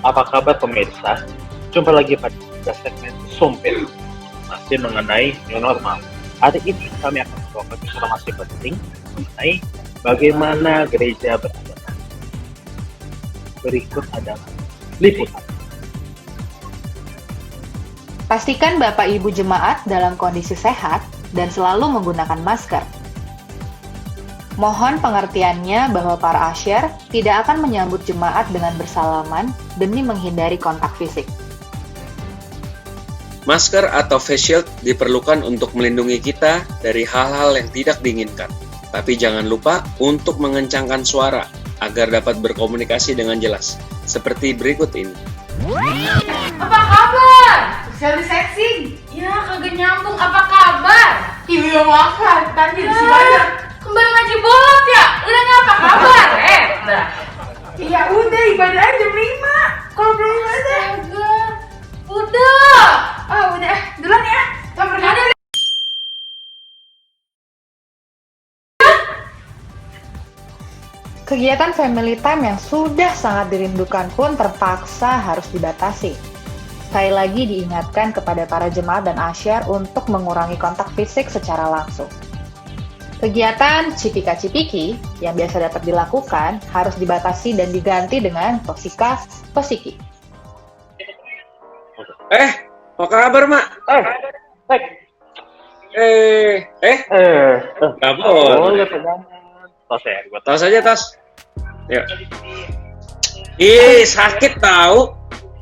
Apa kabar pemirsa? Jumpa lagi pada segmen Sumpit, masih mengenai new normal. Hari ini kami akan membawakan informasi penting mengenai bagaimana gereja beragama. Berikut adalah liputan. Pastikan Bapak Ibu jemaat dalam kondisi sehat dan selalu menggunakan masker. Mohon pengertiannya bahwa para asyir tidak akan menyambut jemaat dengan bersalaman demi menghindari kontak fisik. Masker atau face shield diperlukan untuk melindungi kita dari hal-hal yang tidak diinginkan. Tapi jangan lupa untuk mengencangkan suara agar dapat berkomunikasi dengan jelas. Seperti berikut ini. Apa kabar? Social distancing? Ya kagak nyambung, apa kabar? Iya makan, tadi di banyak. Kembali ngaji bolot ya? Udah ngapa kabar? Udah. Ya udah, ibadah jam 5. Kalau belum ada. Udah. Udah. Duluan ya. Kamar ada. Kegiatan family time yang sudah sangat dirindukan pun terpaksa harus dibatasi. Sekali lagi diingatkan kepada para jemaat dan asyir untuk mengurangi kontak fisik secara langsung. Kegiatan cipika-cipiki yang biasa dapat dilakukan harus dibatasi dan diganti dengan tosika tosiki. Apa kabar, Mak? Gak boleh. Tas ya, gua Tas aja, tas. Yuk. Sakit tahu.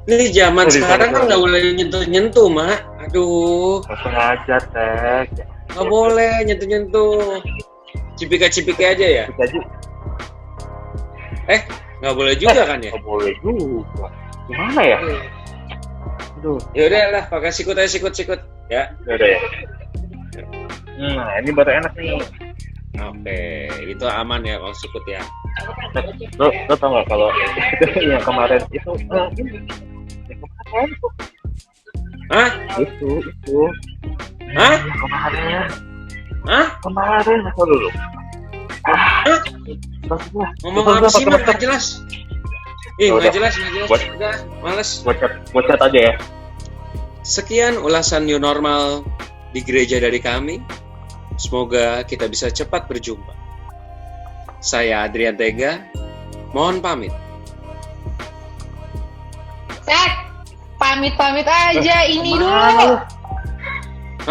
Ini zaman sekarang kan nggak boleh nyentuh-nyentuh, Mak. Aduh. langsung aja teh. Nggak boleh nyentuh-nyentuh. Cipika-cipika aja ya? Jadi Nggak boleh juga kan ya? nggak boleh juga. Gimana ya? Aduh, Yaudah lah, pakai sikut aja, sikut. Ya. udah ya. Nah, ini baru enak nih. Oke, itu aman ya kalau sikut ya. Lo tau nggak kalau yang kemarin itu ini yang kemarin tuh Hah? itu Hah? yang kemarin Hah? apa dulu? Ngomong apa sih, Mak? Nggak jelas. Udah. Nggak jelas. Buat- Udah, males. Buat chat aja ya. Sekian ulasan new normal di gereja dari kami. Semoga kita bisa cepat berjumpa. Saya Adrian Tega, mohon pamit. Pamit aja, ini Mau. dulu.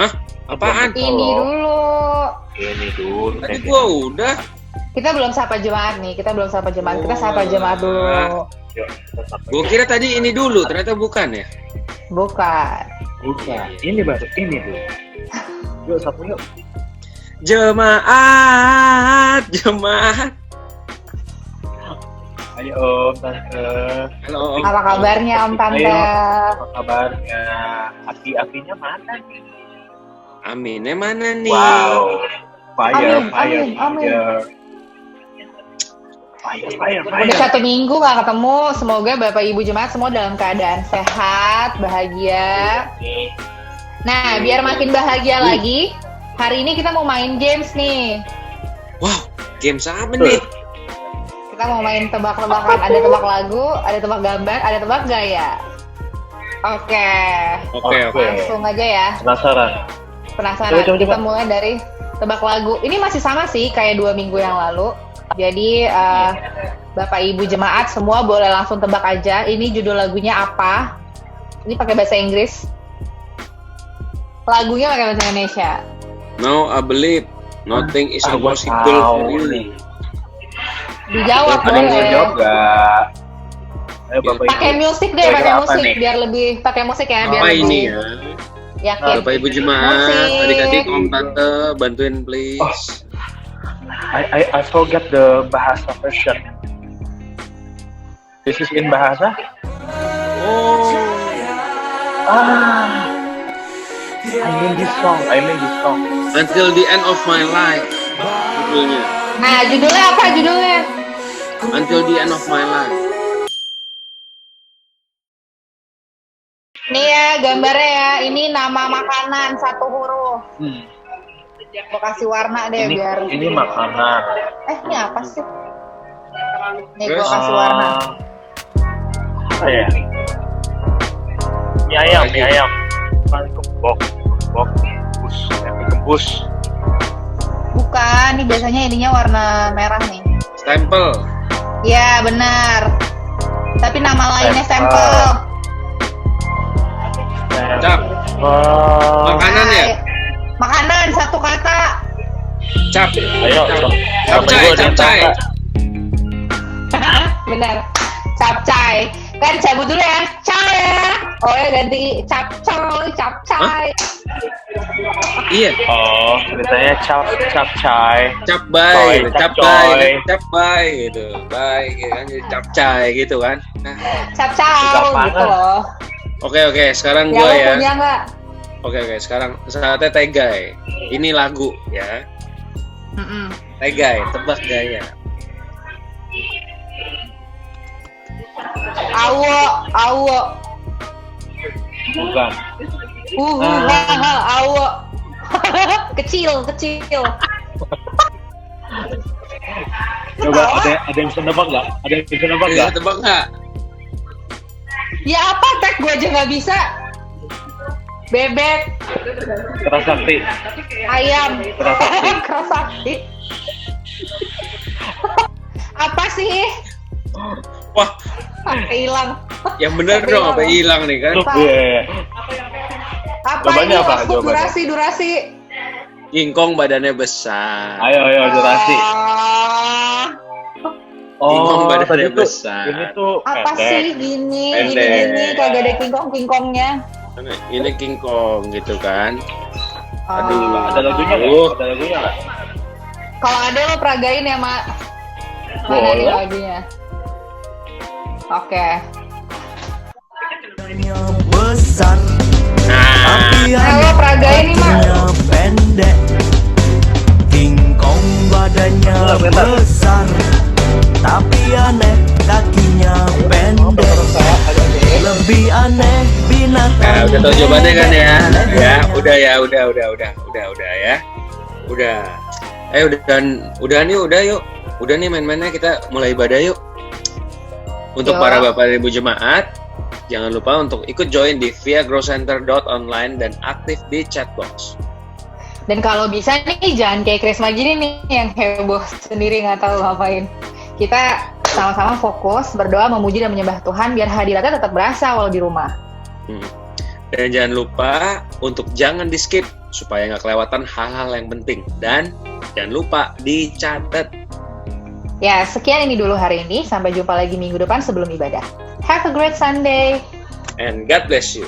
Hah? Apaan? Ini dulu. Ini dulu. Tadi gua udah. Kita belum sapa jemaat nih, kita sapa jemaat dulu. Yuk, kita sampai. Gua kira tadi ini dulu, ternyata bukan ya. Bukan. Bukan. Ini baru ini dulu. Yuk satu yuk. Jemaat. Ayo Om Tante. Halo. Apa kabarnya Om Tante? Apa kabarnya? Api-apinya mana nih? Aminnya mana nih? Wow. Fire. Amin. Fire. Udah 1 minggu gak ketemu, semoga Bapak Ibu jemaat semua dalam keadaan sehat, bahagia. Nah, biar makin bahagia lagi, hari ini kita mau main games nih. Wow, games apa nih? Kita mau main tebak-tebakan, ada tebak lagu, ada tebak gambar, ada tebak gaya. Oke, Oke. langsung aja ya. Penasaran? Coba. Kita mulai dari tebak lagu. Ini masih sama sih kayak 2 minggu yang lalu. Jadi Bapak Ibu jemaat semua boleh langsung tebak aja. Ini judul lagunya apa? Ini pakai bahasa Inggris. Lagunya pakai bahasa Indonesia. Now I believe nothing is impossible for you. Dijawab Ada yang mau boleh. jawab nggak? Ayo Bapak Pakai Ibu. musik deh, Kira-kira pakai apa musik nih? biar lebih pakai musik ya, biar Apa lebih ini ya? yakin. Bapak Ibu jemaat, Musik. adik-adik, Om Tante, bantuin please. I forget the bahasa version. This is in bahasa? Oh, I mean this song. until the end of my life. Judulnya. Nah, judulnya apa judulnya? Until the end of my life. Nih ya gambarnya ya, ini nama makanan 1 huruf. Mau kasih warna deh biar. Ini makanan. Ini apa sih? Nih Terus? gue kasih warna. apa ya? Mie ayam, mie ayam. Kan kembok, gembus, mie gembus. Bukan, ini biasanya ininya warna merah nih. Stempel. Ya, benar. Tapi nama lainnya Stempel. stempel. Cap. Makanan ya? Makanan, satu kata. Cap. Ayo, Capcay, capcay. Benar. Capcay. Kan cabut dulu ya. Cay ya. Oh ya ganti capcay, capcay. Iya. Oh, ceritanya capcay. Capcay, Coy, capcay, capcay gitu. Bye, gitu kan jadi capcay gitu kan. Nah, Capcay Gampang. gitu loh. oke, sekarang Ya gua lo ya. punya nggak? Oke, sekarang saatnya Tegay. Ini lagu ya. Mm-mm. Tegay, tebak gaya. Awo. Bukan. Awo. kecil. Coba ada yang bisa nebak nggak? Ada yang bisa nebak Bisa nggak? tebak nggak? Ya apa tag gue aja nggak bisa. Bebek, Kerasakti. ayam, Kerasakti. kerasakti. Apa sih? Wah, Hilang. yang bener dong apa hilang nih kan? Iya. Apa Jawabannya ini apa? waktu Jawabannya. durasi? Kingkong badannya besar. Ayo durasi. Kingkong Oh, badannya tadi tuh besar. ini tuh Apa pendek. sih gini Pendek. kagak ada kingkongnya. Ini kingkong gitu kan? Aduh, Oh. ada lagunya nggak? Aduh. Ada lagunya nggak? Kalau ada lo peragain ya, Mak. Mana Boleh. nih lagunya? Oke. besar Nah, Ayo peragain nih, Mak. kakinya pendek, King Kong badannya Bentar. besar, tapi aneh kakinya pendek. Lebih aneh binatang. nah udah tahu jawabannya kan ya? bebek. Ya, udah ya, udah ya. Udah. Udah yuk. Udah nih main-mainnya, kita mulai ibadah yuk. Untuk Yuk. para bapak dan ibu jemaat, jangan lupa untuk ikut join di viagrowcenter.online dan aktif di chatbox. Dan kalau bisa nih jangan kayak Krisma gini nih yang heboh sendiri nggak tahu ngapain. Kita sama-sama fokus berdoa, memuji dan menyembah Tuhan biar hadiratnya tetap berasa walau di rumah. Dan jangan lupa untuk jangan di skip supaya nggak kelewatan hal-hal yang penting. Dan jangan lupa dicatat. Ya, sekian ini dulu hari ini. Sampai jumpa lagi minggu depan sebelum ibadah. Have a great Sunday. And God bless you.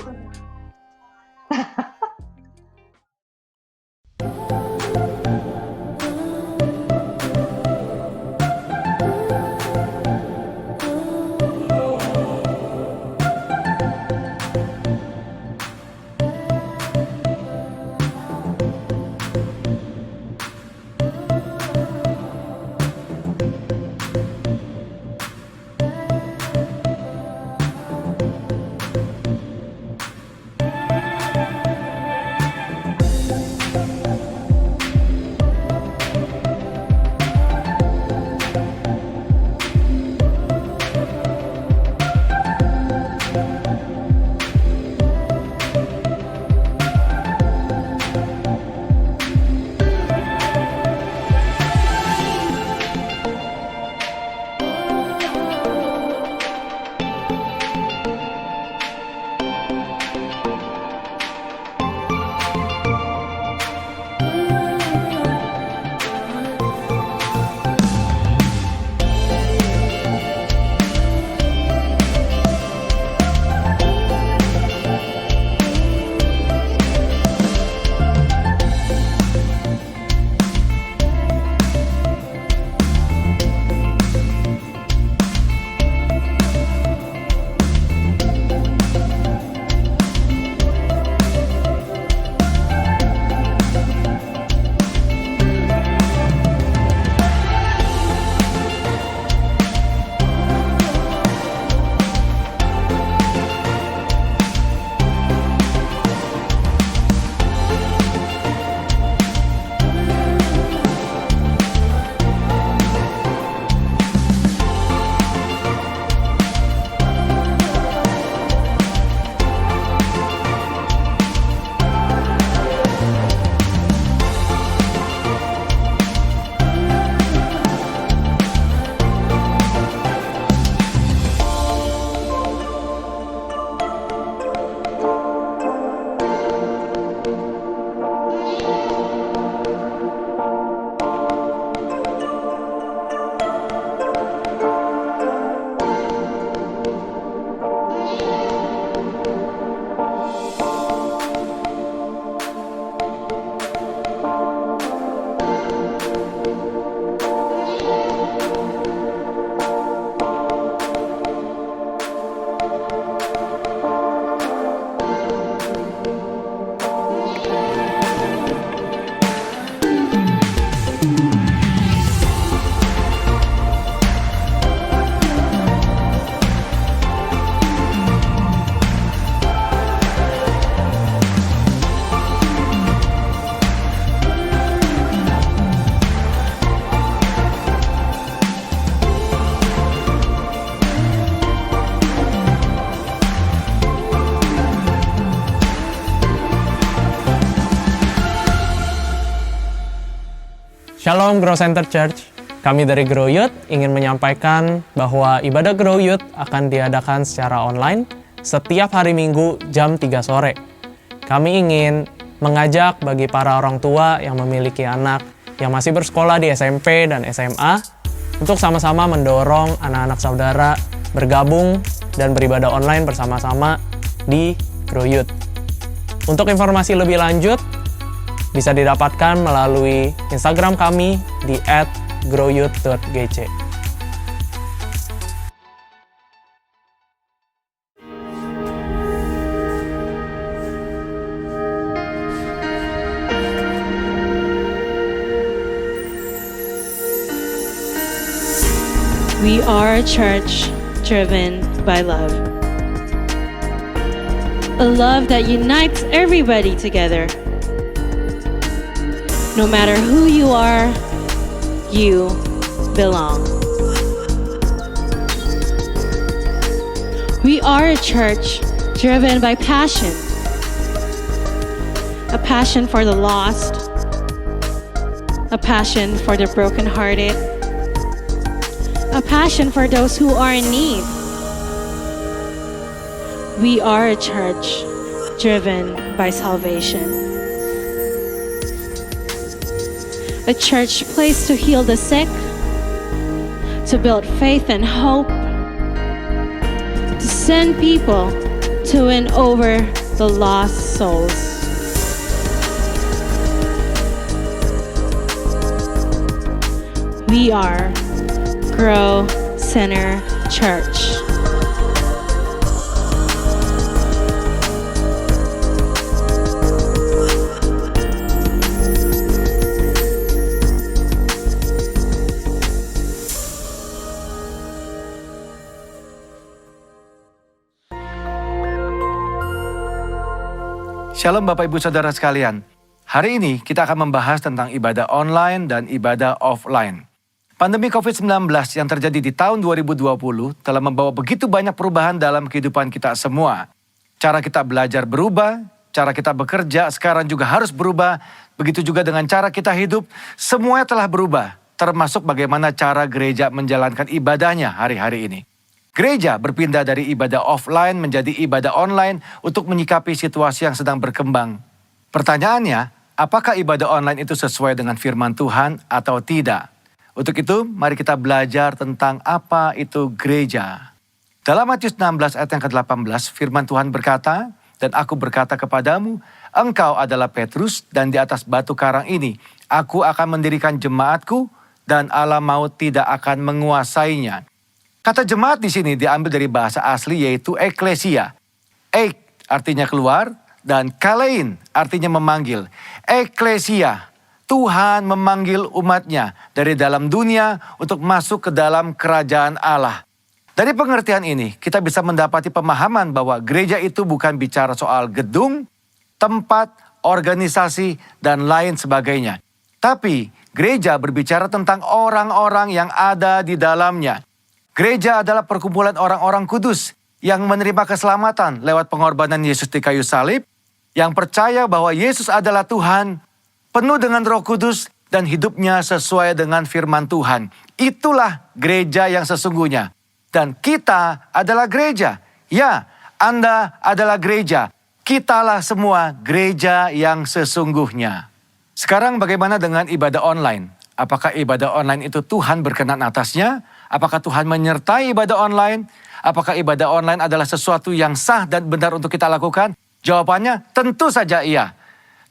Shalom Grow Center Church. Kami dari Grow Youth ingin menyampaikan bahwa ibadah Grow Youth akan diadakan secara online setiap hari Minggu jam 3 sore. Kami ingin mengajak bagi para orang tua yang memiliki anak yang masih bersekolah di SMP dan SMA untuk sama-sama mendorong anak-anak saudara bergabung dan beribadah online bersama-sama di Grow Youth. Untuk informasi lebih lanjut, bisa didapatkan melalui Instagram kami di @growyouth.gc. We are a church driven by love. A love that unites everybody together. No matter who you are, you belong. We are a church driven by passion. A passion for the lost, a passion for the brokenhearted, a passion for those who are in need. We are a church driven by salvation. A church place to heal the sick, to build faith and hope, to send people to win over the lost souls. We are Grow Center Church. Shalom Bapak Ibu Saudara sekalian. Hari ini kita akan membahas tentang ibadah online dan ibadah offline. Pandemi COVID-19 yang terjadi di tahun 2020 telah membawa begitu banyak perubahan dalam kehidupan kita semua. Cara kita belajar berubah, cara kita bekerja sekarang juga harus berubah. Begitu juga dengan cara kita hidup, semuanya telah berubah. Termasuk bagaimana cara gereja menjalankan ibadahnya hari-hari ini. Gereja berpindah dari ibadah offline menjadi ibadah online untuk menyikapi situasi yang sedang berkembang. Pertanyaannya, apakah ibadah online itu sesuai dengan firman Tuhan atau tidak? Untuk itu, mari kita belajar tentang apa itu gereja. Dalam Matius 16 ayat yang ke-18, firman Tuhan berkata, "Dan aku berkata kepadamu, engkau adalah Petrus, dan di atas batu karang ini, aku akan mendirikan jemaatku, dan alam maut tidak akan menguasainya." Kata jemaat di sini diambil dari bahasa asli yaitu eklesia. Ek artinya keluar dan kalein artinya memanggil. Eklesia, Tuhan memanggil umatnya dari dalam dunia untuk masuk ke dalam kerajaan Allah. Dari pengertian ini kita bisa mendapati pemahaman bahwa gereja itu bukan bicara soal gedung, tempat, organisasi, dan lain sebagainya. Tapi gereja berbicara tentang orang-orang yang ada di dalamnya. Gereja adalah perkumpulan orang-orang kudus yang menerima keselamatan lewat pengorbanan Yesus di kayu salib, yang percaya bahwa Yesus adalah Tuhan, penuh dengan Roh Kudus dan hidupnya sesuai dengan firman Tuhan. Itulah gereja yang sesungguhnya. Dan kita adalah gereja. Ya, Anda adalah gereja. Kitalah semua gereja yang sesungguhnya. Sekarang bagaimana dengan ibadah online? Apakah ibadah online itu Tuhan berkenan atasnya? Apakah Tuhan menyertai ibadah online? Apakah ibadah online adalah sesuatu yang sah dan benar untuk kita lakukan? Jawabannya tentu saja iya.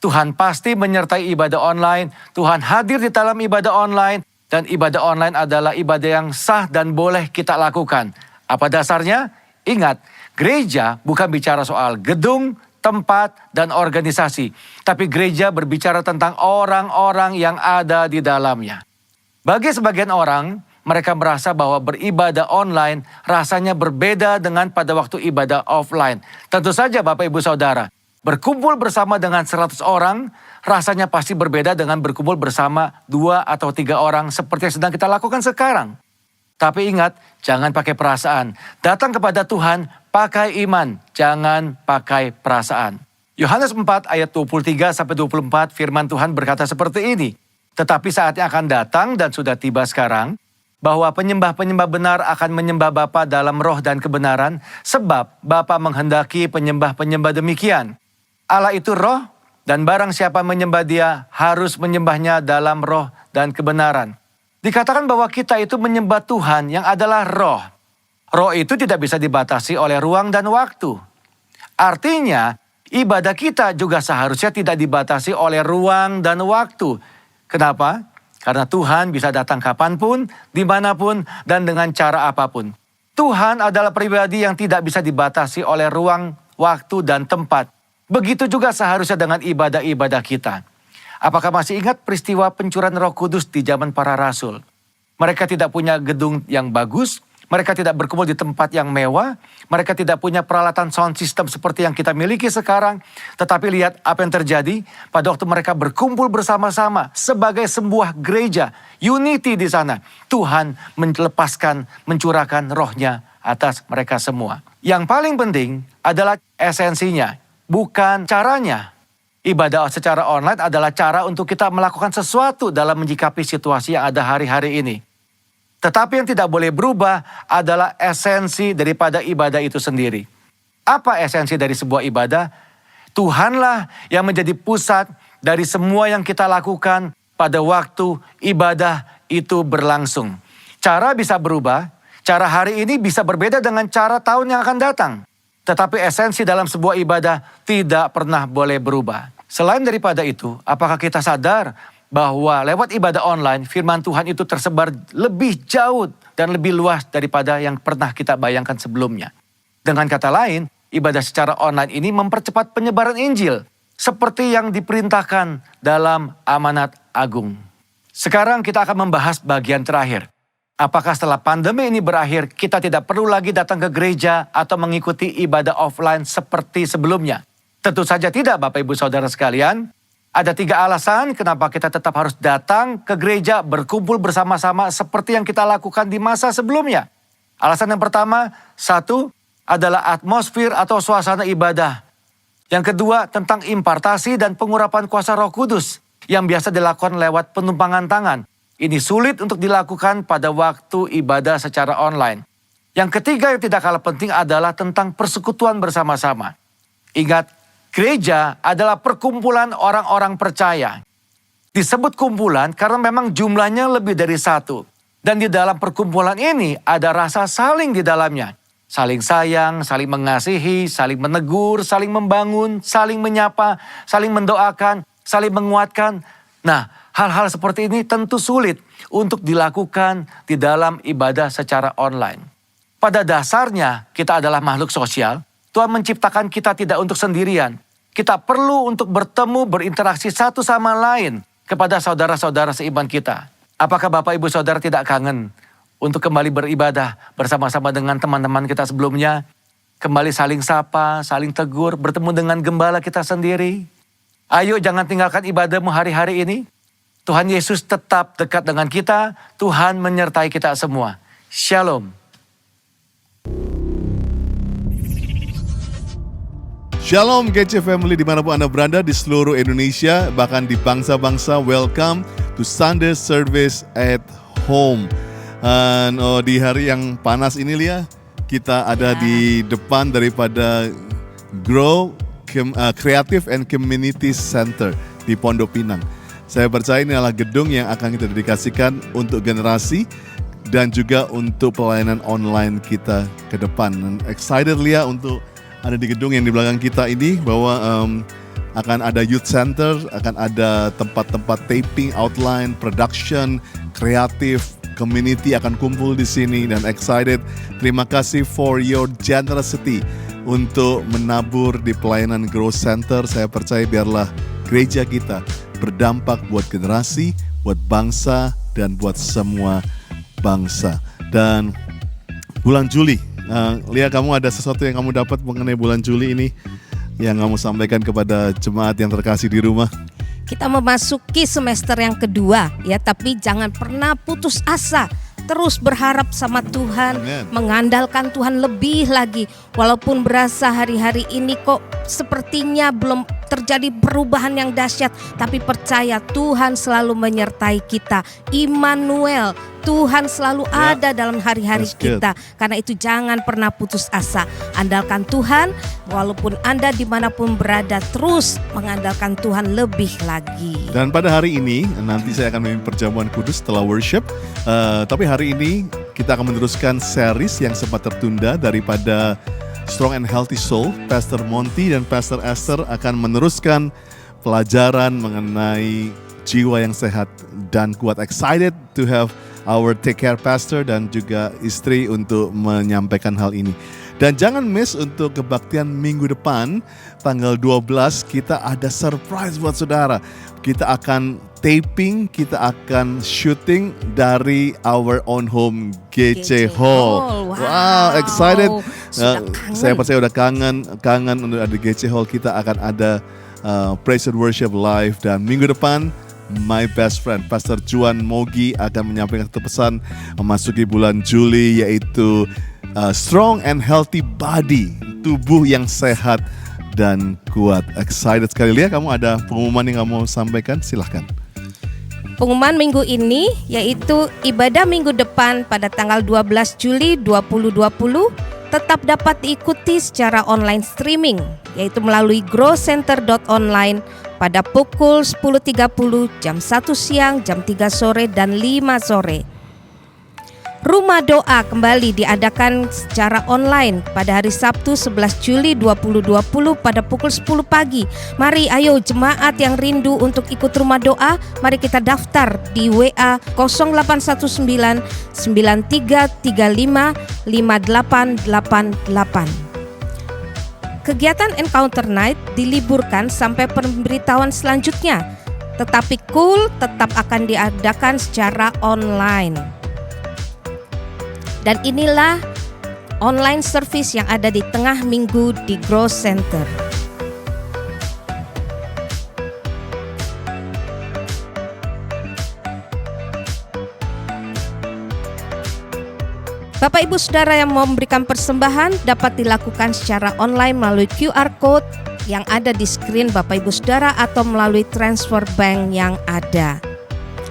Tuhan pasti menyertai ibadah online. Tuhan hadir di dalam ibadah online. Dan ibadah online adalah ibadah yang sah dan boleh kita lakukan. Apa dasarnya? Ingat, gereja bukan bicara soal gedung, tempat, dan organisasi. Tapi gereja berbicara tentang orang-orang yang ada di dalamnya. Bagi sebagian orang, mereka merasa bahwa beribadah online rasanya berbeda dengan pada waktu ibadah offline. Tentu saja Bapak Ibu Saudara, berkumpul bersama dengan 100 orang rasanya pasti berbeda dengan berkumpul bersama 2 atau 3 orang seperti yang sedang kita lakukan sekarang. Tapi ingat, jangan pakai perasaan. Datang kepada Tuhan pakai iman, jangan pakai perasaan. Yohanes 4 ayat 23-24 firman Tuhan berkata seperti ini. Tetapi saatnya akan datang dan sudah tiba sekarang, bahwa penyembah-penyembah benar akan menyembah Bapa dalam roh dan kebenaran, sebab Bapa menghendaki penyembah-penyembah demikian. Allah itu roh, dan barang siapa menyembah Dia harus menyembahnya dalam roh dan kebenaran. Dikatakan bahwa kita itu menyembah Tuhan yang adalah roh. Roh itu tidak bisa dibatasi oleh ruang dan waktu. Artinya, ibadah kita juga seharusnya tidak dibatasi oleh ruang dan waktu. Kenapa? Karena Tuhan bisa datang kapanpun, dimanapun, dan dengan cara apapun. Tuhan adalah pribadi yang tidak bisa dibatasi oleh ruang, waktu, dan tempat. Begitu juga seharusnya dengan ibadah-ibadah kita. Apakah masih ingat peristiwa pencurahan Roh Kudus di zaman para rasul? Mereka tidak punya gedung yang bagus, mereka tidak berkumpul di tempat yang mewah, mereka tidak punya peralatan sound system seperti yang kita miliki sekarang. Tetapi lihat apa yang terjadi pada waktu mereka berkumpul bersama-sama sebagai sebuah gereja, unity di sana. Tuhan mencurahkan rohnya atas mereka semua. Yang paling penting adalah esensinya, bukan caranya. Ibadah secara online adalah cara untuk kita melakukan sesuatu dalam menyikapi situasi yang ada hari-hari ini. Tetapi yang tidak boleh berubah adalah esensi daripada ibadah itu sendiri. Apa esensi dari sebuah ibadah? Tuhanlah yang menjadi pusat dari semua yang kita lakukan pada waktu ibadah itu berlangsung. Cara bisa berubah, cara hari ini bisa berbeda dengan cara tahun yang akan datang. Tetapi esensi dalam sebuah ibadah tidak pernah boleh berubah. Selain daripada itu, apakah kita sadar bahwa lewat ibadah online, firman Tuhan itu tersebar lebih jauh dan lebih luas daripada yang pernah kita bayangkan sebelumnya. Dengan kata lain, ibadah secara online ini mempercepat penyebaran Injil, seperti yang diperintahkan dalam amanat agung. Sekarang kita akan membahas bagian terakhir. Apakah setelah pandemi ini berakhir, kita tidak perlu lagi datang ke gereja atau mengikuti ibadah offline seperti sebelumnya? Tentu saja tidak, Bapak Ibu Saudara sekalian. Ada 3 alasan kenapa kita tetap harus datang ke gereja berkumpul bersama-sama seperti yang kita lakukan di masa sebelumnya. Alasan yang pertama, 1, adalah atmosfer atau suasana ibadah. Yang kedua, tentang impartasi dan pengurapan kuasa Roh Kudus yang biasa dilakukan lewat penumpangan tangan. Ini sulit untuk dilakukan pada waktu ibadah secara online. Yang ketiga yang tidak kalah penting adalah tentang persekutuan bersama-sama. Ingat, gereja adalah perkumpulan orang-orang percaya. Disebut kumpulan karena memang jumlahnya lebih dari 1. Dan di dalam perkumpulan ini ada rasa saling di dalamnya. Saling sayang, saling mengasihi, saling menegur, saling membangun, saling menyapa, saling mendoakan, saling menguatkan. Nah, hal-hal seperti ini tentu sulit untuk dilakukan di dalam ibadah secara online. Pada dasarnya kita adalah makhluk sosial. Tuhan menciptakan kita tidak untuk sendirian. Kita perlu untuk bertemu, berinteraksi satu sama lain kepada saudara-saudara seiman kita. Apakah Bapak Ibu Saudara tidak kangen untuk kembali beribadah bersama-sama dengan teman-teman kita sebelumnya? Kembali saling sapa, saling tegur, bertemu dengan gembala kita sendiri. Ayo jangan tinggalkan ibadahmu hari-hari ini. Tuhan Yesus tetap dekat dengan kita. Tuhan menyertai kita semua. Shalom. Shalom GC Family dimanapun Anda berada di seluruh Indonesia, bahkan di bangsa-bangsa, welcome to Sunday Service at Home. Dan di hari yang panas ini Lia, kita ada di depan daripada Grow Creative and Community Center di Pondok Pinang. Saya percaya ini adalah gedung yang akan kita dedikasikan untuk generasi dan juga untuk pelayanan online kita ke depan. Dan excited Lia untuk ada di gedung yang di belakang kita ini bahwa akan ada youth center, akan ada tempat-tempat taping, outline, production, kreatif, community akan kumpul di sini dan excited. Terima kasih for your generosity untuk menabur di pelayanan Grow Center. Saya percaya biarlah gereja kita berdampak buat generasi, buat bangsa, dan buat semua bangsa. Dan bulan Juli, Lia, kamu ada sesuatu yang kamu dapat mengenai bulan Juli ini yang kamu sampaikan kepada jemaat yang terkasih di rumah? Kita memasuki semester yang kedua ya, tapi jangan pernah putus asa terus berharap sama Tuhan, Amen. mengandalkan Tuhan lebih lagi. Walaupun berasa hari-hari ini kok sepertinya belum terjadi perubahan yang dahsyat, tapi percaya Tuhan selalu menyertai kita. Immanuel, Tuhan selalu ada dalam hari-hari That's good. kita. Karena itu jangan pernah putus asa. Andalkan Tuhan, walaupun Anda dimanapun berada, terus mengandalkan Tuhan lebih lagi. Dan pada hari ini, nanti saya akan memimpin perjamuan kudus setelah worship. Tapi hari ini kita akan meneruskan series yang sempat tertunda daripada Strong and Healthy Soul. Pastor Monty dan Pastor Esther akan meneruskan pelajaran mengenai jiwa yang sehat dan kuat. Excited to have our take care pastor dan juga istri untuk menyampaikan hal ini. Dan jangan miss untuk kebaktian minggu depan, tanggal 12, kita ada surprise buat saudara. Kita akan taping, kita akan shooting dari our own home GC Hall. Wow, excited. Saya percaya udah kangen untuk ada GC Hall. Kita akan ada praise and worship live. Dan minggu depan, my best friend Pastor Juan Mogi akan menyampaikan satu pesan memasuki bulan Juli, yaitu strong and healthy body, tubuh yang sehat dan kuat. Excited sekali. Lia, kamu ada pengumuman yang kamu sampaikan? Silahkan. Pengumuman minggu ini yaitu ibadah minggu depan pada tanggal 12 Juli 2020 tetap dapat diikuti secara online streaming, yaitu melalui growcenter.online pada pukul 10.30, jam 1 siang, jam 3 sore, dan 5 sore. Rumah doa kembali diadakan secara online pada hari Sabtu 11 Juli 2020 pada pukul 10 pagi. Mari ayo jemaat yang rindu untuk ikut rumah doa, mari kita daftar di WA 0819 9335 5888. Kegiatan Encounter Night diliburkan sampai pemberitahuan selanjutnya, tetapi Cool tetap akan diadakan secara online. Dan inilah online service yang ada di tengah minggu di Grow Center. Bapak Ibu Saudara yang mau memberikan persembahan dapat dilakukan secara online melalui QR Code yang ada di screen Bapak Ibu Saudara atau melalui transfer bank yang ada.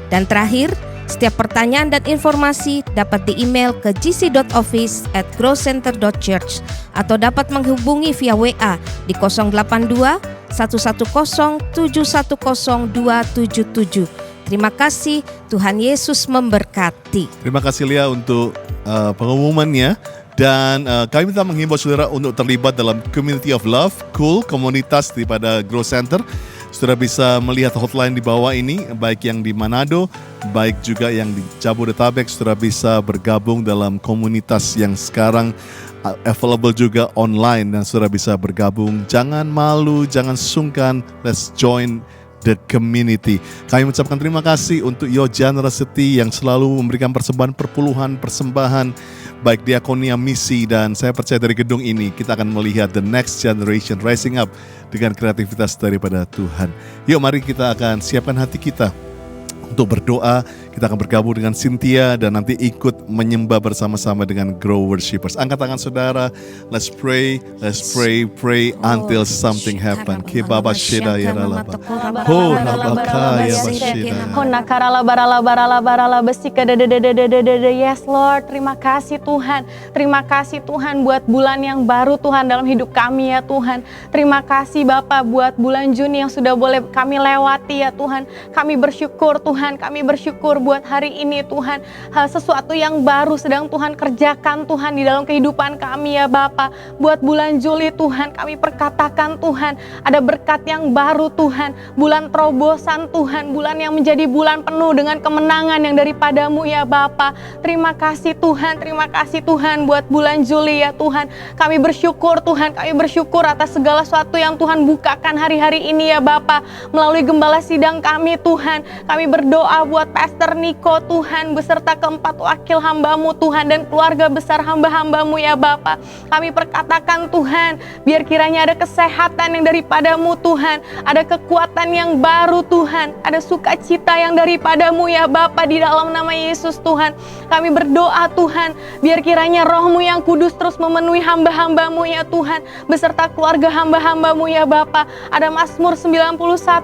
Dan terakhir, setiap pertanyaan dan informasi dapat di-email ke gc.office@growcenter.church atau dapat menghubungi via WA di 082 110 710 277. Terima kasih, Tuhan Yesus memberkati. Terima kasih Lia untuk pengumumannya. Dan kami minta menghimbau saudara untuk terlibat dalam Community of Love, Cool, komunitas daripada Grow Center. Saudara bisa melihat hotline di bawah ini, baik yang di Manado, baik juga yang di Jabodetabek. Saudara bisa bergabung dalam komunitas yang sekarang available juga online, dan saudara bisa bergabung. Jangan malu, jangan sungkan, let's join the community. Kami mengucapkan terima kasih untuk your generosity yang selalu memberikan persembahan persembahan, baik diakonia, misi, dan saya percaya dari gedung ini kita akan melihat the next generation rising up dengan kreativitas daripada Tuhan. Yuk mari kita akan siapkan hati kita untuk berdoa. Kita akan bergabung dengan Cynthia dan nanti ikut menyembah bersama-sama dengan Grow Worshipers. Angkat tangan saudara, let's pray until something happen. Kibaba shida ya lalaba. Ho rabaka ya bashida. Yes Lord, terima kasih Tuhan. Terima kasih Tuhan buat bulan yang baru Tuhan dalam hidup kami ya Tuhan. Terima kasih Bapak buat bulan Juni yang sudah boleh kami lewati ya Tuhan. Kami bersyukur Tuhan, kami bersyukur buat hari ini Tuhan. Sesuatu yang baru sedang Tuhan kerjakan Tuhan di dalam kehidupan kami ya Bapa. Buat bulan Juli Tuhan, kami perkatakan Tuhan, ada berkat yang baru Tuhan. Bulan terobosan Tuhan, bulan yang menjadi bulan penuh dengan kemenangan yang daripadamu ya Bapa. Terima kasih Tuhan buat bulan Juli ya Tuhan. Kami bersyukur Tuhan, kami bersyukur atas segala sesuatu yang Tuhan bukakan hari-hari ini ya Bapa. Melalui gembala sidang kami Tuhan, kami berdoa buat Pastor Niko Tuhan, beserta keempat wakil hamba-Mu Tuhan dan keluarga besar hamba-hamba-Mu ya Bapa. Kami perkatakan Tuhan, Biar kiranya ada kesehatan yang daripadamu Tuhan, ada kekuatan yang baru Tuhan, ada sukacita yang daripadamu ya Bapa, di dalam nama Yesus Tuhan. Kami berdoa Tuhan, biar kiranya Roh-Mu yang kudus terus memenuhi hamba-hamba-Mu ya Tuhan, beserta keluarga hamba-hamba-Mu ya Bapa. Ada Mazmur 91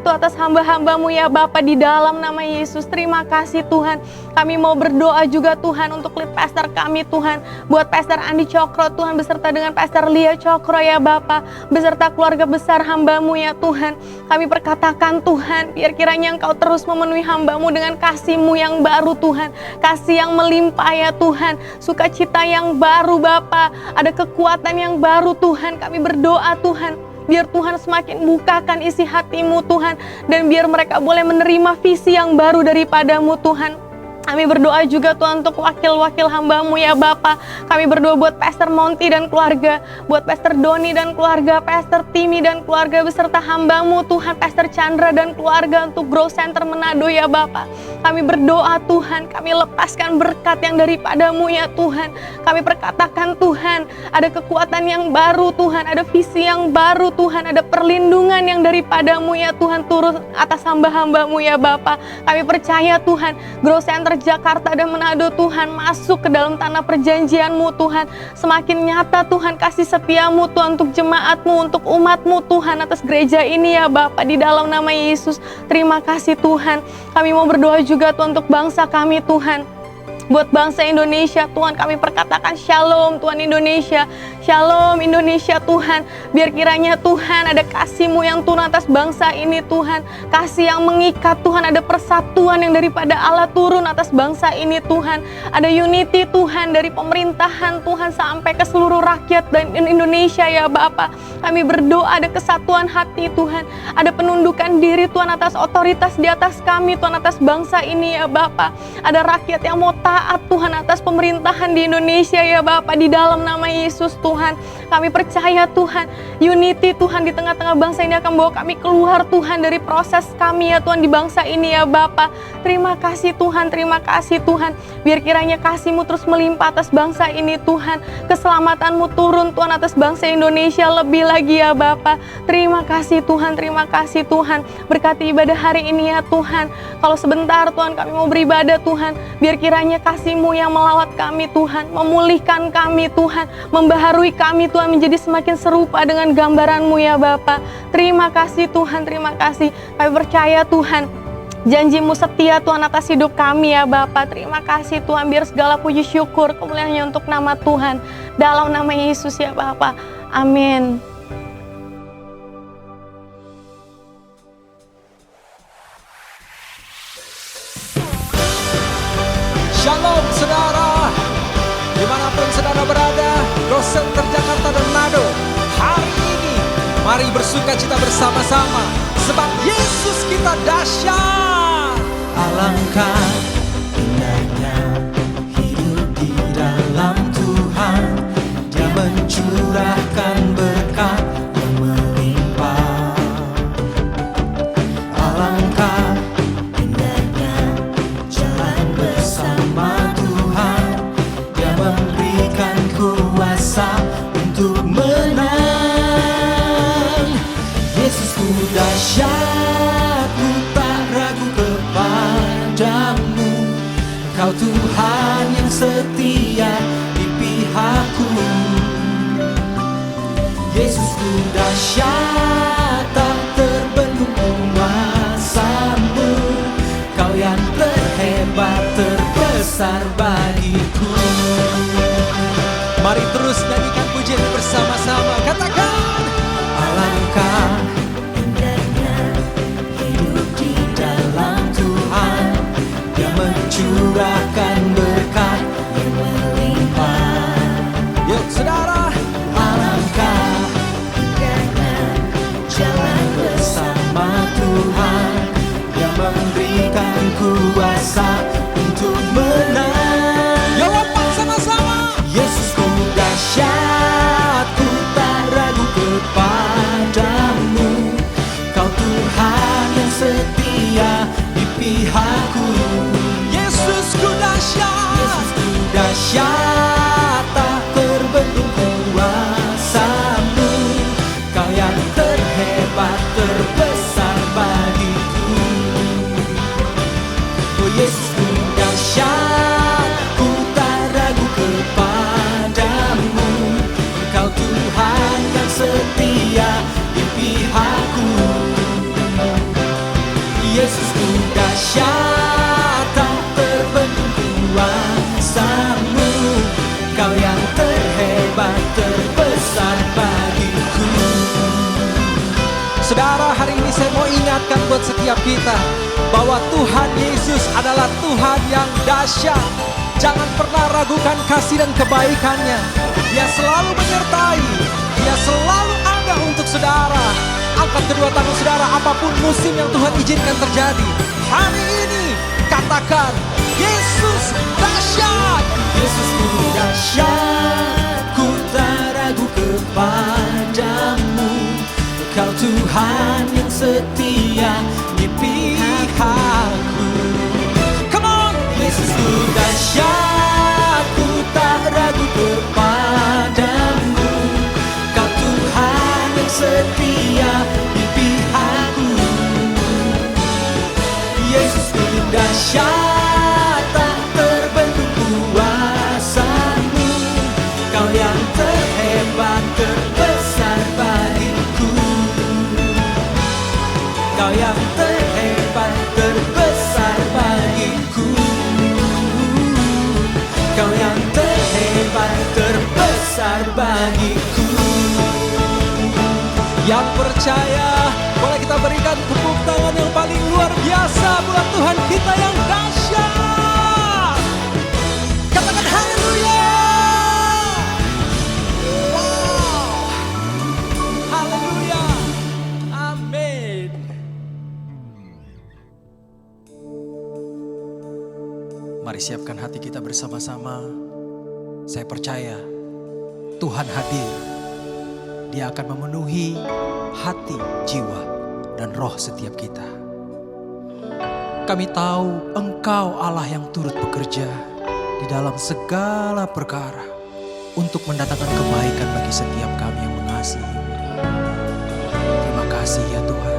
atas hamba-hamba-Mu ya Bapa, di dalam nama Yesus. Terima kasih Tuhan. Kami mau berdoa juga Tuhan untuk lead pastor kami Tuhan, buat Pastor Andi Cokro Tuhan, beserta dengan Pastor Lia Cokro ya Bapa, beserta keluarga besar hamba-Mu ya Tuhan. Kami perkatakan Tuhan, biar kiranya Engkau terus memenuhi hamba-Mu dengan kasih-Mu yang baru Tuhan, kasih yang melimpah ya Tuhan, sukacita yang baru Bapa, ada kekuatan yang baru Tuhan. Kami berdoa Tuhan, biar Tuhan semakin bukakan isi hati-Mu Tuhan, dan biar mereka boleh menerima visi yang baru daripadamu Tuhan. Kami berdoa juga Tuhan untuk wakil-wakil hamba-Mu ya Bapa. Kami berdoa buat Pastor Monty dan keluarga, buat Pastor Doni dan keluarga, Pastor Timi dan keluarga, beserta hamba-Mu Tuhan, Pastor Chandra dan keluarga, untuk Growth Center Manado ya Bapa. Kami berdoa Tuhan, kami lepaskan berkat yang daripadamu ya Tuhan. Kami perkatakan Tuhan, ada kekuatan yang baru Tuhan, ada visi yang baru Tuhan, ada perlindungan yang daripadamu ya Tuhan, turun atas hamba-hamba-Mu ya Bapa. Kami percaya Tuhan, Growth Center Jakarta dan Manado Tuhan, masuk ke dalam tanah perjanjian-Mu Tuhan. Semakin nyata Tuhan kasih setia-Mu Tuhan untuk jemaat-Mu, untuk umat-Mu Tuhan, atas gereja ini ya Bapa, di dalam nama Yesus. Terima kasih Tuhan. Kami mau berdoa juga Tuhan untuk bangsa kami Tuhan, buat bangsa Indonesia Tuhan. Kami perkatakan shalom Tuhan Indonesia, shalom Indonesia Tuhan. Biar kiranya Tuhan ada kasih-Mu yang turun atas bangsa ini Tuhan, kasih yang mengikat Tuhan, ada persatuan yang daripada Allah turun atas bangsa ini Tuhan, ada unity Tuhan, dari pemerintahan Tuhan sampai ke seluruh rakyat dan Indonesia ya Bapa. Kami berdoa ada kesatuan hati Tuhan, ada penundukan diri Tuhan atas otoritas di atas kami Tuhan, atas bangsa ini ya Bapa. Ada rakyat yang mau taat Tuhan atas pemerintahan di Indonesia ya Bapa, di dalam nama Yesus Tuhan. Kami percaya Tuhan, unity Tuhan di tengah-tengah bangsa ini akan bawa kami keluar Tuhan dari proses kami ya Tuhan di bangsa ini ya Bapa. Terima kasih Tuhan, terima kasih Tuhan. Biar kiranya kasih-Mu terus melimpah atas bangsa ini Tuhan, keselamatan-Mu turun Tuhan atas bangsa Indonesia lebih lagi ya Bapa. Terima kasih Tuhan, terima kasih Tuhan. Berkati ibadah hari ini ya Tuhan. Kalau sebentar Tuhan kami mau beribadah Tuhan, biar kiranya kasih-Mu yang melawat kami Tuhan, memulihkan kami Tuhan, membaharui kami Tuhan, menjadi semakin serupa dengan gambaran-Mu ya Bapa. Terima kasih Tuhan, terima kasih. Kami percaya Tuhan, janji-Mu setia Tuhan atas hidup kami ya Bapa. Terima kasih Tuhan, biar segala puji syukur kemuliaan untuk nama Tuhan, dalam nama Yesus ya Bapa. Amin. Shalom saudara, dimanapun saudara berada, Growth Center Jakarta dan Manado. Hari ini mari bersuka cita bersama-sama, sebab Yesus kita dahsyat. Alangkah indahnya hidup di dalam Tuhan, Dia mencurahkan berkat yang melimpah. Alangkah indahnya jalan bersama Tuhan, Dia memberikan kuasa untuk menang. Yesusku dahsyat, ku tak ragu kepadamu. Kau Tuhan yang setia di pihakku. Yesusku dahsyat, tak terbendung kuasa-Mu. Kau yang terhebat, terbesar bagiku. Mari terus nyanyikan pujian bersama-sama. Katakan, alangkah indahnya hidup di dalam Tuhan, Dia mencurahkan berkat yang melimpah. Yuk saudara, alangkah indahnya jalan bersama Tuhan, Dia memberikan kuasa untuk menang. jawab sama-sama. Yesusku dahsyat, mengingatkan buat setiap kita bahwa Tuhan Yesus adalah Tuhan yang dahsyat. Jangan pernah ragukan kasih dan kebaikannya. Dia selalu menyertai, Dia selalu ada untuk saudara. Angkat kedua tangan saudara, apapun musim yang Tuhan izinkan terjadi, hari ini katakan, Yesus dahsyat. Yesus ku dahsyat, ku tak ragu kepadamu. Kau Tuhan yang setia di pihakku. Come on! Yesus ku dahsyat, ku tak ragu kepadamu. Kau Tuhan yang setia di pihakku. Yesus ku dahsyat, tak terbentuk kuasamu. Kau yang terhebat, terbesar bagiku. Kau yang terhebat, terbesar bagiku. Kau yang terhebat, terbesar bagiku. Yang percaya, boleh kita berikan tepuk tangan yang paling luar biasa buat Tuhan kita yang dahsyat. Katakan haleluya. Wow. Haleluya. Amin. Mari siapkan hati kita bersama-sama. Saya percaya Tuhan hadir. Dia akan memenuhi hati, jiwa, dan roh setiap kita. Kami tahu Engkau Allah yang turut bekerja di dalam segala perkara untuk mendatangkan kebaikan bagi setiap kami yang mengasihi. Terima kasih ya Tuhan.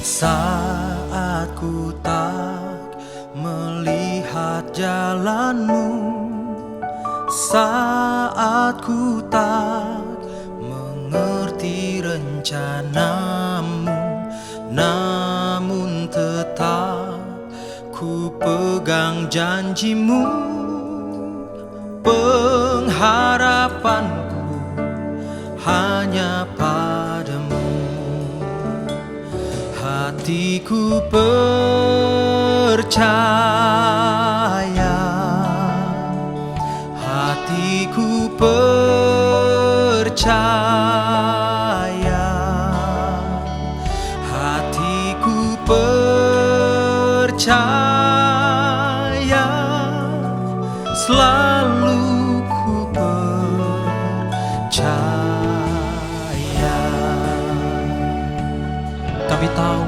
Saat ku tak melihat jalanmu, saat ku tak mengerti rencanamu, namun tetap ku pegang janjimu. Pengharapanku hanya padamu. Hatiku percaya, hatiku percaya, hatiku percaya, selalu ku percaya. Kami tahu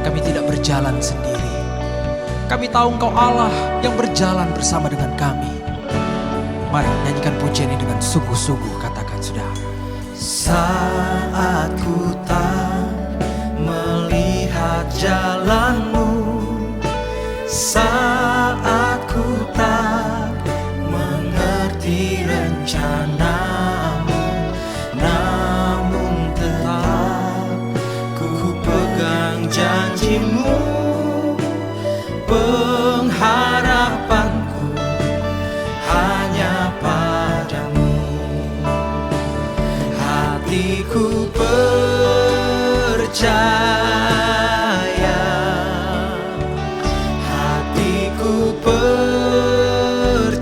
kami tidak berjalan sendiri. Kami tahu Engkau Allah yang berjalan bersama dengan kami. Mari nyanyikan pujian ini dengan sungguh-sungguh, katakan saudara. Saat ku tak melihat jalanmu, saat ku tak mengerti rencanamu, namun tetap ku pegang janjimu. Pengharapanku hanya padamu. Hatiku percaya, hatiku percaya,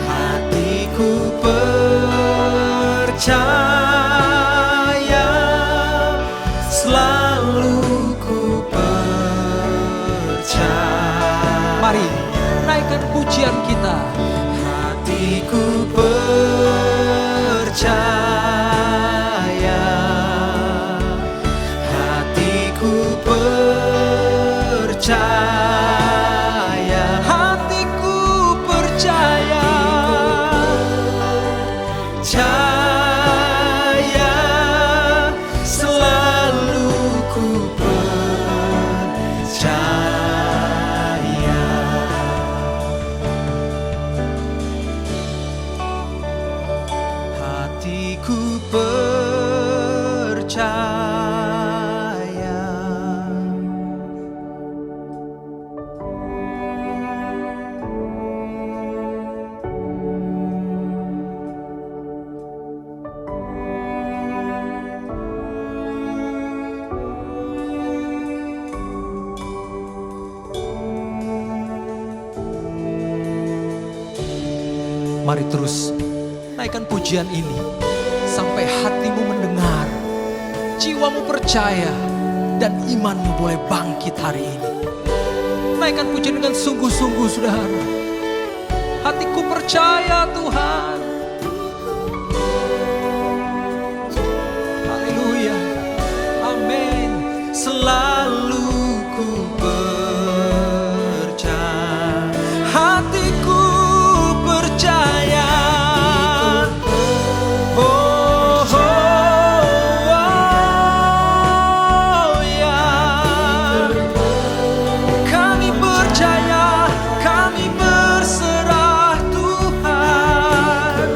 hatiku percaya, selalu ku percaya. Mari naikkan pujian kita. Hatiku percaya, hatiku percaya, Hatiku percaya, percaya, selalu ku percaya. Hatiku percaya. Mari terus naikkan pujian ini sampai hatimu mendengar, jiwamu percaya, dan imanmu boleh bangkit hari ini. Naikkan pujian dengan sungguh-sungguh, saudara. Hatiku percaya Tuhan. Haleluya. Amin. Selalu ku percaya, hatiku percaya. Oh, oh, oh, ya. Kami percaya, kami berserah Tuhan.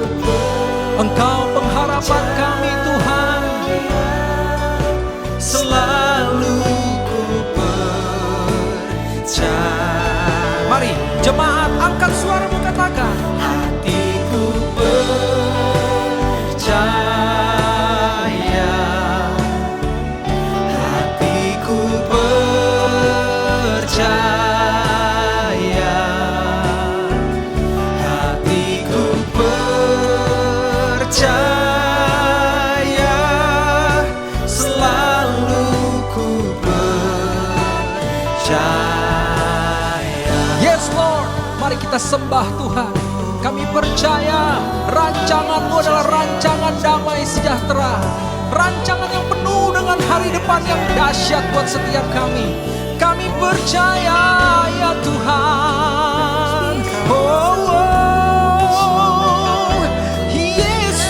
Engkau pengharapan kami Tuhan. Selalu ku percaya. Mari jemaat angkat suaramu, katakan, hatiku percaya, hatiku percaya, hatiku percaya, selalu ku percaya. Yes Lord, mari kita sembah Tuhan. Kami percaya rancangan-Mu adalah rancangan damai sejahtera, rancangan yang penuh dengan hari depan yang dahsyat buat setiap kami. Kami percaya ya Tuhan. Oh, oh, Yesus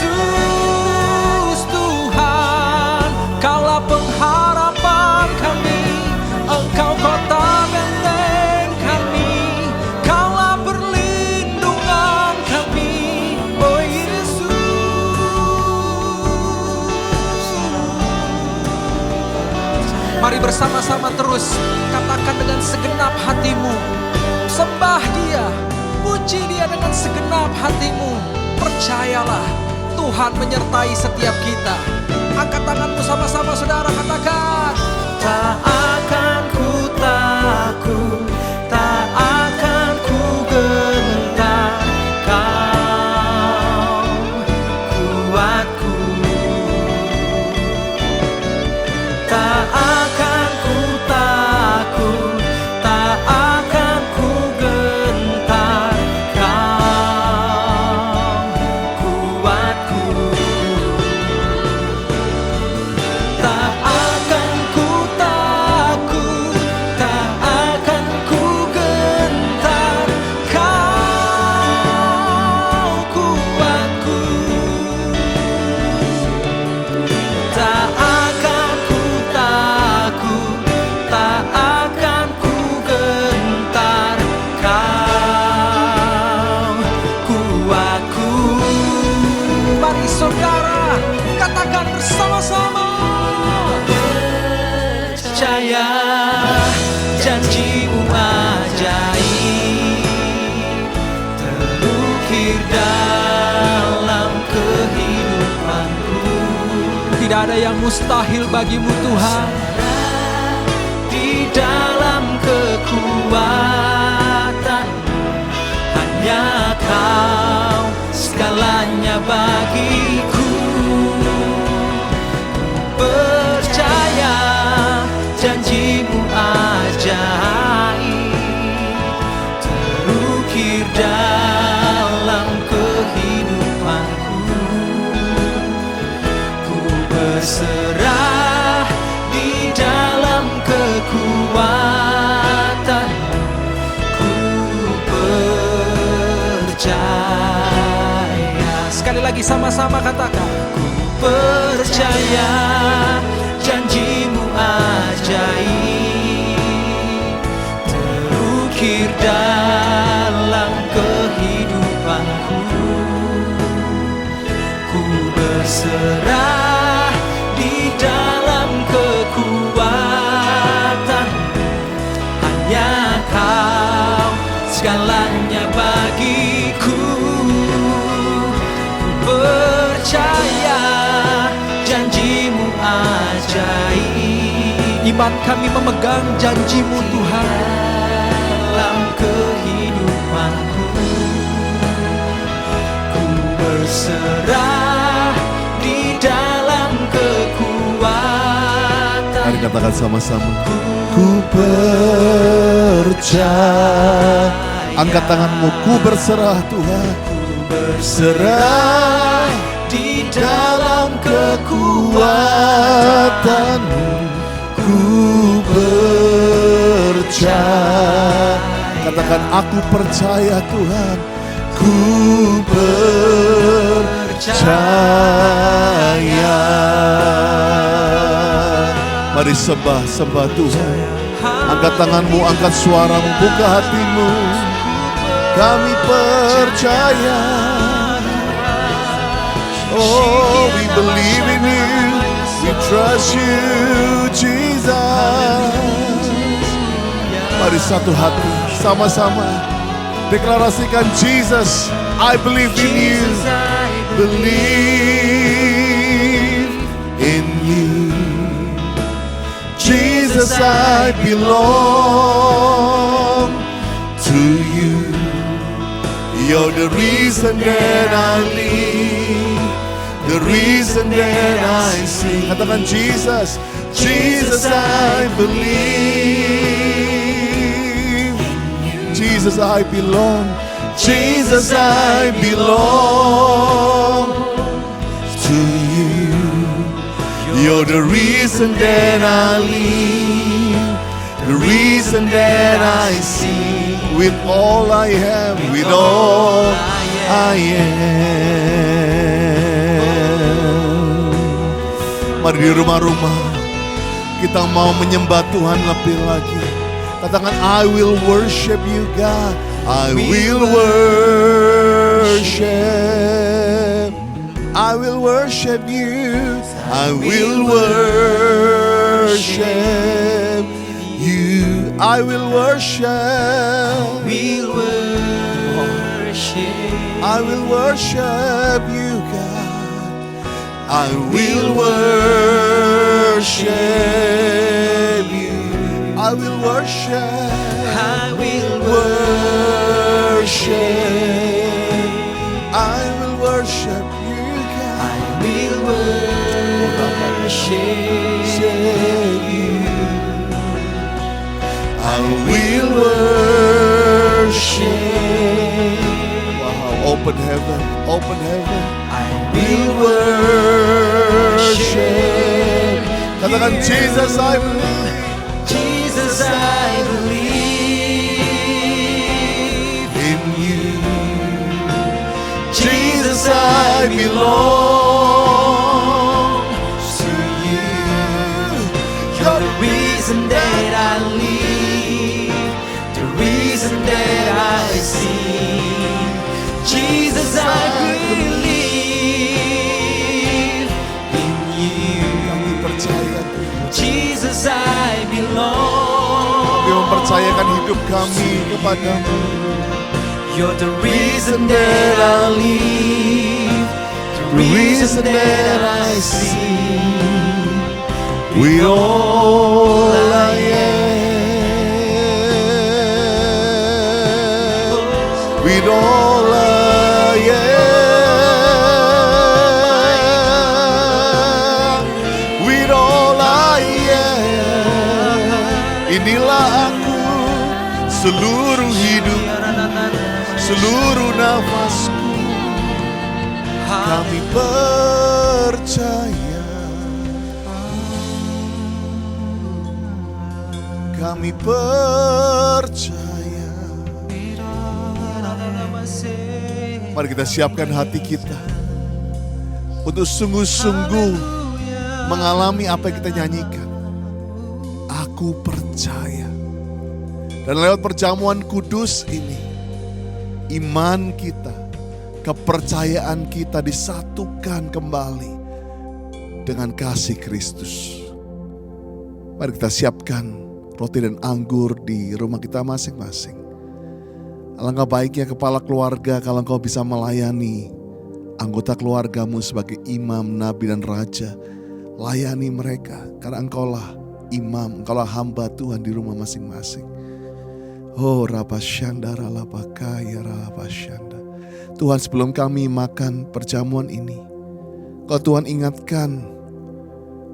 Tuhan, Kaulah pengharapan kami, Engkau kota benteng kami, Kaulah perlindungan kami, oh Yesus. Mari bersama-sama terus katakan dengan segenap hatimu, sembah Dia, puji Dia dengan segenap hatimu. Percayalah, Tuhan menyertai setiap kita. Angkat tanganmu sama-sama saudara, katakan, tak akan ku takut, tak akan ku gentar, Kau kuatku. Tak akan ku takut, tak akan ku gentar, Kau kuatku. Tak akan ku takut, tak akan ku gentar, Kau kuatku. Tak akan ku takut, tak akan ku gentar, Kau kuatku. Mari saudara katakan bersama-sama, percaya janji-Mu ajaib, terukir dalam kehidupanku. Tidak ada yang mustahil bagi-Mu Tuhan. Di dalam kekuatan hanya Kau segalanya bagiku. Percaya janji-Mu ajaib, terukir dalam kehidupanku. Ku berserah di dalam kekuatan, ku percaya. Sekali lagi sama-sama katakan, ku percaya janji-Mu ajaib, terukir dalam kehidupanku. Ku berserah di dalam kekuatan, hanya Kau segalanya bagiku. Ku percaya janji-Mu ajaib. Iman kami memegang janji-Mu Tuhan dalam kehidupanku. berserah di dalam kekuatan. Mari katakan sama-sama. Ku percaya. Angkat tanganmu, ku berserah Tuhan. Ku berserah di dalam kekuatan-Mu. Ku percaya. Katakan, aku percaya Tuhan. Ku percaya. Mari sembah Tuhan. Angkat tanganmu, angkat suaramu, buka hatimu. Kami percaya. Oh, we believe in you. We trust you, Jesus. Mari satu hati, sama-sama deklarasikan, Jesus, I believe in you. Believe in you. Jesus, I belong to you. You're the reason that I live, the reason that I sing. Katakan, Jesus, Jesus, I believe. Jesus, I belong. Jesus, I belong to you. You're the reason that I live, the reason that I sing. With all I have, with all I am. Mari di rumah-rumah kita mau menyembah Tuhan lebih lagi. Katakan, I will worship you God. I will worship. I will worship you. I will worship you. I will worship. I will worship you, God. I will worship you. I will worship. I will worship. I will worship you, God. I will worship you. I will worship. Wow, open heaven, open heaven. I will worship. Katakan, Jesus, I believe. Jesus, I believe in you. Jesus, I belong to you. You're the reason that I live, the reason that I sing. Jesus, I believe in you. Jesus, I belong. Kami mempercayakan hidup kami kepadamu. You're the reason that I live, the reason that I sing. With all I am, with all I am, with all I am. Inilah aku, seluruh hidup, seluruh nafasku. Kami percaya, kami percaya. Mari kita siapkan hati kita untuk sungguh-sungguh mengalami apa yang kita nyanyikan. Aku percaya. Dan lewat perjamuan kudus ini, iman kita, kepercayaan kita disatukan kembali dengan kasih Kristus. Mari kita siapkan roti dan anggur di rumah kita masing-masing. Alangkah baiknya kepala keluarga kalau engkau bisa melayani anggota keluargamu sebagai imam, nabi dan raja. Layani mereka karena engkaulah imam, engkaulah hamba Tuhan di rumah masing-masing. Oh Rabashandara Labakaya Rabashanda. Tuhan, sebelum kami makan perjamuan ini, kalau Tuhan ingatkan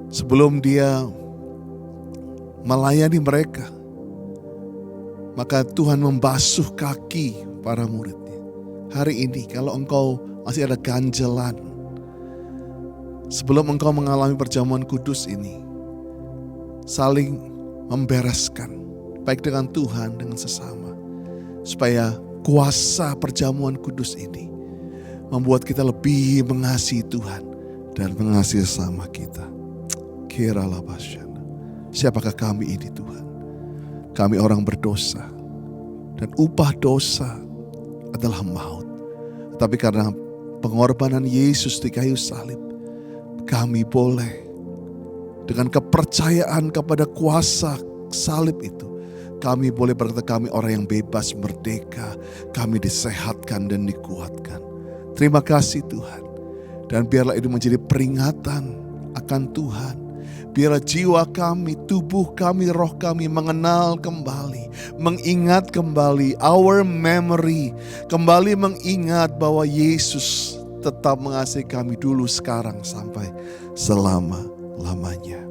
sebelum dia melayani mereka, maka Tuhan membasuh kaki para muridnya. Hari ini kalau engkau masih ada ganjelan, sebelum engkau mengalami perjamuan kudus ini, saling membereskan, baik dengan Tuhan, dengan sesama, supaya kuasa perjamuan kudus ini membuat kita lebih mengasihi Tuhan dan mengasihi sesama kita. Kiralah basyana. Siapakah kami ini Tuhan? Kami orang berdosa, dan upah dosa adalah maut. Tapi karena pengorbanan Yesus di kayu salib, kami boleh dengan kepercayaan kepada kuasa salib itu, kami boleh berkata kami orang yang bebas, merdeka. Kami disehatkan dan dikuatkan. Terima kasih Tuhan. Dan biarlah itu menjadi peringatan akan Tuhan. Biarlah jiwa kami, tubuh kami, roh kami mengenal kembali, mengingat kembali our memory. Kembali mengingat bahwa Yesus tetap mengasihi kami dulu, sekarang, sampai selama-lamanya.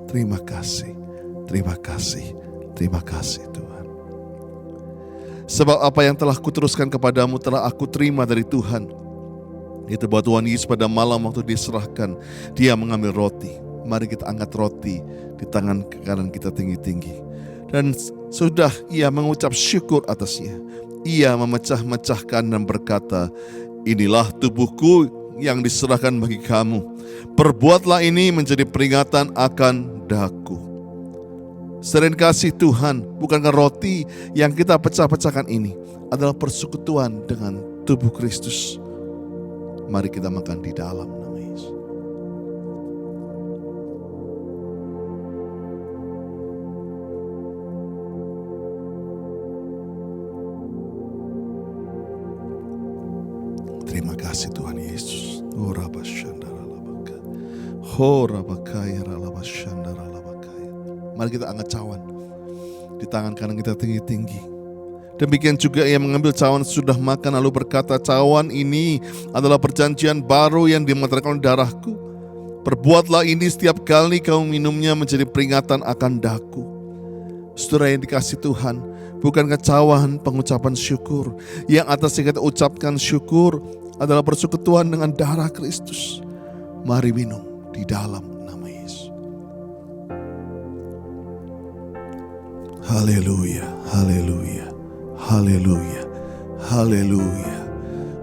Terima kasih, terima kasih. Terima kasih Tuhan. Sebab apa yang telah kuteruskan kepadamu telah aku terima dari Tuhan. Itu bahwa Tuhan Yesus pada malam waktu diserahkan, dia mengambil roti. Mari kita angkat roti di tangan kanan kita tinggi-tinggi. Dan sudah ia mengucap syukur atasnya, ia memecah-mecahkan dan berkata, inilah tubuhku yang diserahkan bagi kamu. Perbuatlah ini menjadi peringatan akan daku. Sering kasih Tuhan, bukankah roti yang kita pecah-pecahkan ini adalah persekutuan dengan tubuh Kristus? Mari kita makan di dalam nama Yesus. Terima kasih Tuhan Yesus. Mari kita angkat cawan di tangan kanan kita tinggi-tinggi. Demikian juga ia mengambil cawan sudah makan lalu berkata, cawan ini adalah perjanjian baru yang dimeteraikan darahku. Perbuatlah ini setiap kali kamu minumnya menjadi peringatan akan daku. Saudara yang dikasih Tuhan, bukankah cawan pengucapan syukur yang atasnya kita ucapkan syukur adalah persekutuan dengan darah Kristus? Mari minum di dalam nama Yesus. Haleluya, haleluya, haleluya, haleluya,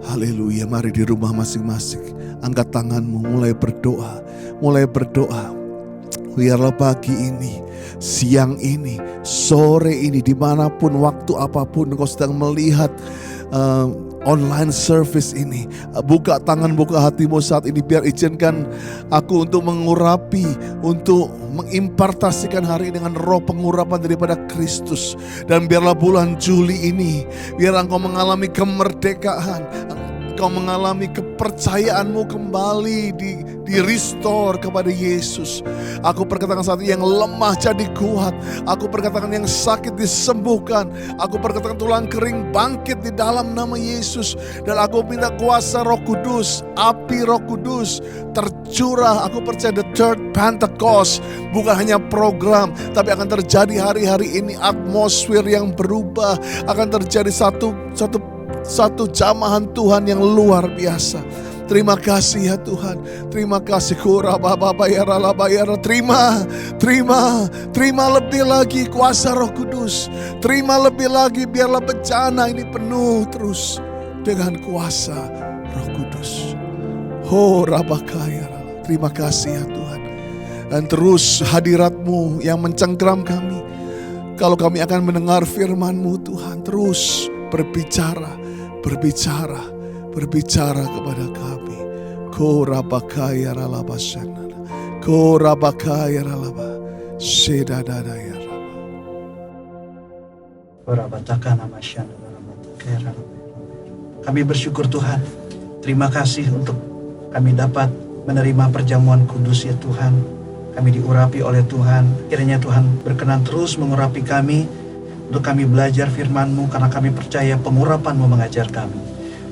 haleluya. Mari di rumah masing-masing angkat tanganmu, mulai berdoa, mulai berdoa. Biarlah pagi ini, siang ini, sore ini, dimanapun, waktu apapun engkau sedang melihat online service ini, buka tangan, buka hatimu saat ini. Biar izinkan aku untuk mengurapi, untuk mengimpartasikan hari ini dengan roh pengurapan daripada Kristus. Dan biarlah bulan Juli ini, biar engkau mengalami kemerdekaan, engkau mengalami kepercayaanmu kembali di restore kepada Yesus. Aku perkatakan saat ini yang lemah jadi kuat. Aku perkatakan yang sakit disembuhkan. Aku perkatakan tulang kering bangkit di dalam nama Yesus. Dan aku minta kuasa Roh Kudus, api Roh Kudus tercurah. Aku percaya the third Pentecost bukan hanya program, tapi akan terjadi hari-hari ini atmosfer yang berubah. Akan terjadi satu jamahan Tuhan yang luar biasa. Terima kasih ya Tuhan. Terima kasih. Terima lebih lagi kuasa Roh Kudus. Terima lebih lagi, biarlah bencana ini penuh terus dengan kuasa Roh Kudus. Terima kasih ya Tuhan. Dan terus hadirat-Mu yang mencengkeram kami. Kalau kami akan mendengar firman-Mu Tuhan, terus berbicara kepada kami. Korabakaya ralabasana. Korabakaya ralaba. Sedadada ya raba. Korabataka namasyana. Kami bersyukur Tuhan. Terima kasih untuk kami dapat menerima perjamuan kudus ya Tuhan. Kami diurapi oleh Tuhan. Kiranya Tuhan berkenan terus mengurapi kami untuk kami belajar firman-Mu, karena kami percaya pengurapan-Mu mengajar kami.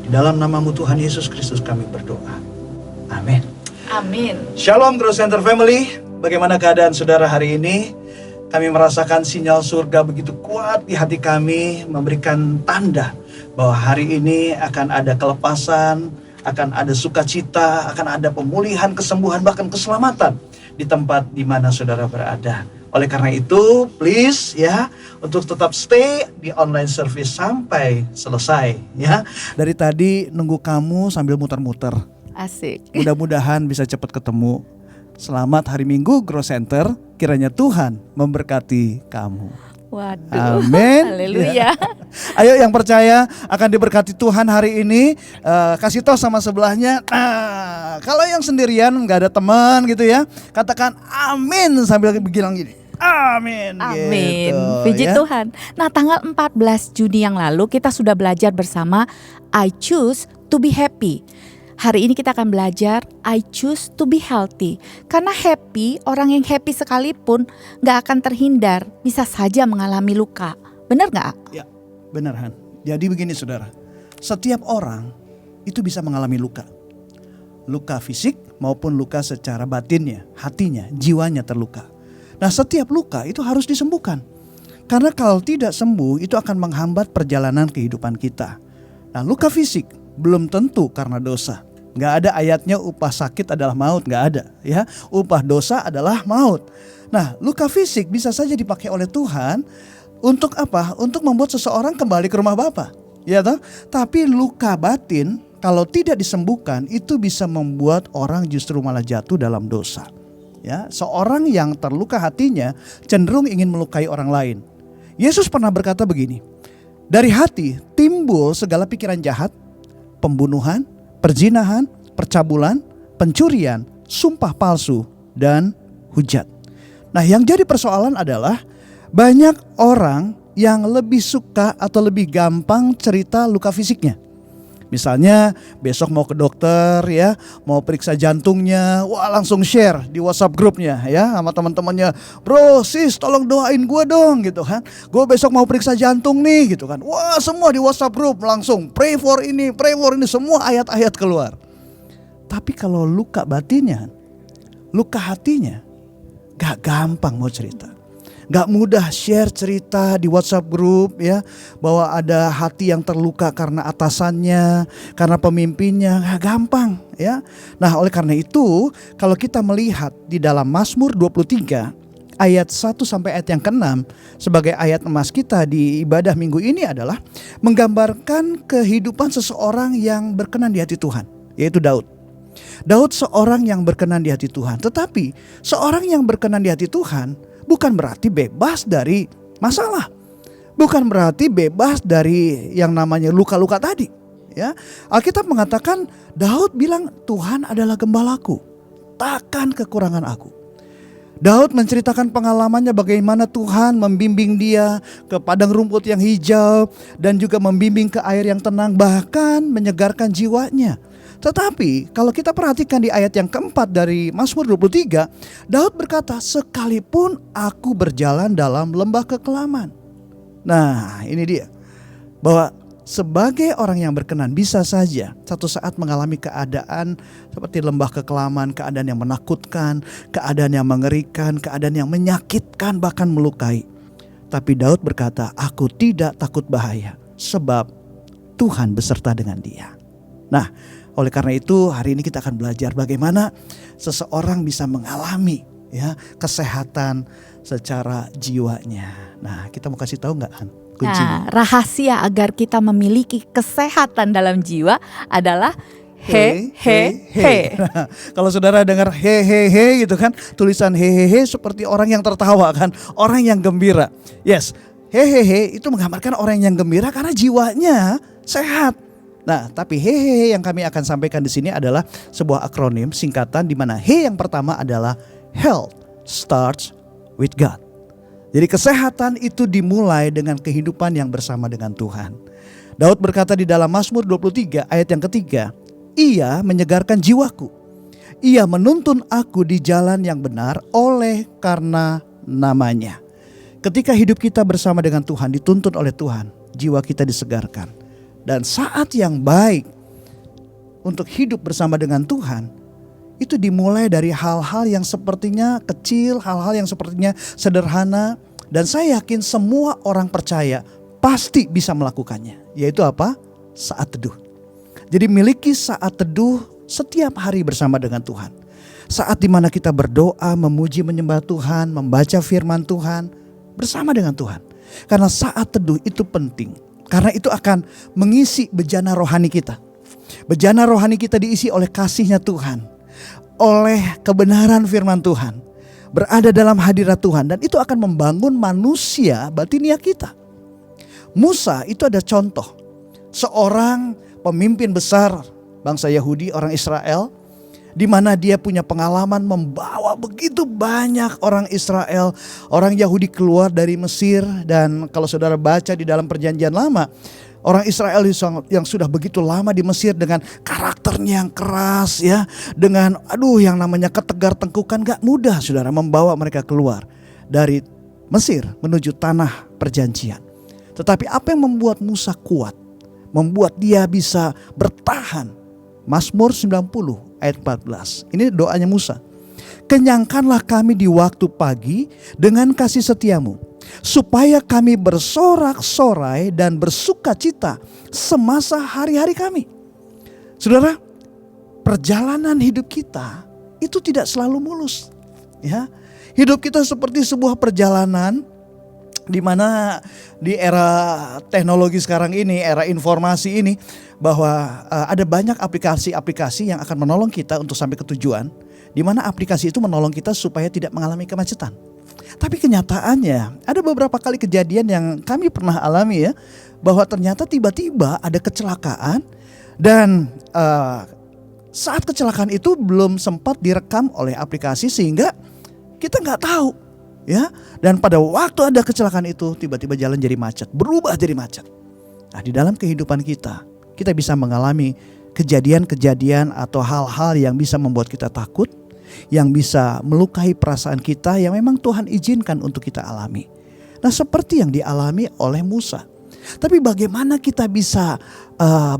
Di dalam nama-Mu Tuhan Yesus Kristus kami berdoa. Amin. Amin. Shalom Grow Center Family. Bagaimana keadaan saudara hari ini? Kami merasakan sinyal surga begitu kuat di hati kami, memberikan tanda bahwa hari ini akan ada kelepasan, akan ada sukacita, akan ada pemulihan, kesembuhan, bahkan keselamatan di tempat di mana saudara berada. Oleh karena itu, please ya, untuk tetap stay di online service sampai selesai ya. Dari tadi nunggu kamu sambil muter-muter. Asik. Mudah-mudahan bisa cepat ketemu. Selamat hari Minggu Grow Center. Kiranya Tuhan memberkati kamu. Waduh. Amin. Haleluya. Ayo yang percaya akan diberkati Tuhan hari ini, kasih tahu sama sebelahnya. Nah, kalau yang sendirian nggak ada teman gitu ya, katakan amin sambil bilang gini. Amin. Amin. Gitu, Puji ya. Tuhan. Nah, tanggal 14 Juni yang lalu kita sudah belajar bersama I choose to be happy. Hari ini kita akan belajar I choose to be healthy. Karena happy, orang yang happy sekalipun gak akan terhindar, bisa saja mengalami luka. Benar gak? Ya, benar Han. Jadi begini saudara, setiap orang itu bisa mengalami luka. Luka fisik maupun luka secara batinnya, hatinya, jiwanya terluka. Nah, setiap luka itu harus disembuhkan. Karena kalau tidak sembuh itu akan menghambat perjalanan kehidupan kita. Nah, luka fisik belum tentu karena dosa. Gak ada ayatnya upah sakit adalah maut, gak ada ya. Upah dosa adalah maut. Nah, luka fisik bisa saja dipakai oleh Tuhan untuk apa? Untuk membuat seseorang kembali ke rumah Bapa, ya toh? Tapi luka batin kalau tidak disembuhkan itu bisa membuat orang justru malah jatuh dalam dosa. Ya, seorang yang terluka hatinya cenderung ingin melukai orang lain. Yesus pernah berkata begini, dari hati timbul segala pikiran jahat, pembunuhan, perzinahan, percabulan, pencurian, sumpah palsu, dan hujat. Nah, yang jadi persoalan adalah banyak orang yang lebih suka atau lebih gampang cerita luka fisiknya. Misalnya besok mau ke dokter ya, mau periksa jantungnya, wah langsung share di WhatsApp grupnya ya sama teman-temannya. Bro, sis tolong doain gue dong gitu kan. Gue besok mau periksa jantung nih gitu kan. Wah semua di WhatsApp group langsung pray for ini, semua ayat-ayat keluar. Tapi kalau luka batinnya, luka hatinya gak gampang mau cerita. Gak mudah share cerita di WhatsApp group ya, bahwa ada hati yang terluka karena atasannya, karena pemimpinnya, gak gampang ya. Nah, oleh karena itu kalau kita melihat di dalam Mazmur 23 ayat 1 sampai ayat yang ke-6 sebagai ayat emas kita di ibadah minggu ini adalah menggambarkan kehidupan seseorang yang berkenan di hati Tuhan, yaitu Daud. Daud seorang yang berkenan di hati Tuhan, tetapi seorang yang berkenan di hati Tuhan bukan berarti bebas dari masalah. Bukan berarti bebas dari yang namanya luka-luka tadi. Ya, Alkitab mengatakan Daud bilang Tuhan adalah gembalaku, takkan kekurangan aku. Daud menceritakan pengalamannya bagaimana Tuhan membimbing dia ke padang rumput yang hijau dan juga membimbing ke air yang tenang, bahkan menyegarkan jiwanya. Tetapi kalau kita perhatikan di ayat yang keempat dari Mazmur 23, Daud berkata, sekalipun aku berjalan dalam lembah kekelaman. Nah, ini dia. Bahwa sebagai orang yang berkenan bisa saja satu saat mengalami keadaan seperti lembah kekelaman, keadaan yang menakutkan, keadaan yang mengerikan, keadaan yang menyakitkan, bahkan melukai. Tapi Daud berkata, aku tidak takut bahaya sebab Tuhan beserta dengan dia. Nah, oleh karena itu hari ini kita akan belajar bagaimana seseorang bisa mengalami ya kesehatan secara jiwanya. Nah, kita mau kasih tahu nggak Han? Nah, rahasia agar kita memiliki kesehatan dalam jiwa adalah he. Nah, kalau saudara dengar he gitu kan, tulisan he seperti orang yang tertawa kan, orang yang gembira. Yes, he itu menggambarkan orang yang gembira karena jiwanya sehat. Nah, tapi he yang kami akan sampaikan di sini adalah sebuah akronim singkatan di mana he yang pertama adalah health starts with God. Jadi kesehatan itu dimulai dengan kehidupan yang bersama dengan Tuhan. Daud berkata di dalam Mazmur 23 ayat yang ketiga, ia menyegarkan jiwaku. Ia menuntun aku di jalan yang benar oleh karena namanya. Ketika hidup kita bersama dengan Tuhan, dituntun oleh Tuhan, jiwa kita disegarkan. Dan saat yang baik untuk hidup bersama dengan Tuhan, itu dimulai dari hal-hal yang sepertinya kecil, hal-hal yang sepertinya sederhana. Dan saya yakin semua orang percaya pasti bisa melakukannya. Yaitu apa? Saat teduh. Jadi miliki saat teduh setiap hari bersama dengan Tuhan. Saat dimana kita berdoa, memuji, menyembah Tuhan, membaca firman Tuhan bersama dengan Tuhan. Karena saat teduh itu penting. Karena itu akan mengisi bejana rohani kita. Bejana rohani kita diisi oleh kasih-Nya Tuhan. Oleh kebenaran firman Tuhan. Berada dalam hadirat Tuhan. Dan itu akan membangun manusia batinia kita. Musa itu ada contoh. Seorang pemimpin besar bangsa Yahudi, orang Israel. Di mana dia punya pengalaman membawa begitu banyak orang Israel, orang Yahudi keluar dari Mesir. Dan kalau saudara baca di dalam perjanjian lama, orang Israel yang sudah begitu lama di Mesir dengan karakternya yang keras ya, dengan yang namanya ketegar tengkukan, gak mudah saudara membawa mereka keluar dari Mesir menuju tanah perjanjian. Tetapi apa yang membuat Musa kuat, membuat dia bisa bertahan? Mazmur 90 ayat 14. Ini doanya Musa. Kenyangkanlah kami di waktu pagi dengan kasih setiamu, supaya kami bersorak-sorai dan bersuka cita semasa hari-hari kami. Saudara, perjalanan hidup kita itu tidak selalu mulus. Ya, hidup kita seperti sebuah perjalanan di mana di era teknologi sekarang ini, era informasi ini, bahwa ada banyak aplikasi-aplikasi yang akan menolong kita untuk sampai ke tujuan, di mana aplikasi itu menolong kita supaya tidak mengalami kemacetan. Tapi kenyataannya ada beberapa kali kejadian yang kami pernah alami ya, bahwa ternyata tiba-tiba ada kecelakaan dan saat kecelakaan itu belum sempat direkam oleh aplikasi sehingga kita nggak tahu. Ya, dan pada waktu ada kecelakaan itu tiba-tiba jalan jadi macet, berubah jadi macet. Nah, di dalam kehidupan kita bisa mengalami kejadian-kejadian atau hal-hal yang bisa membuat kita takut, yang bisa melukai perasaan kita yang memang Tuhan izinkan untuk kita alami. Nah, seperti yang dialami oleh Musa. Tapi bagaimana kita bisa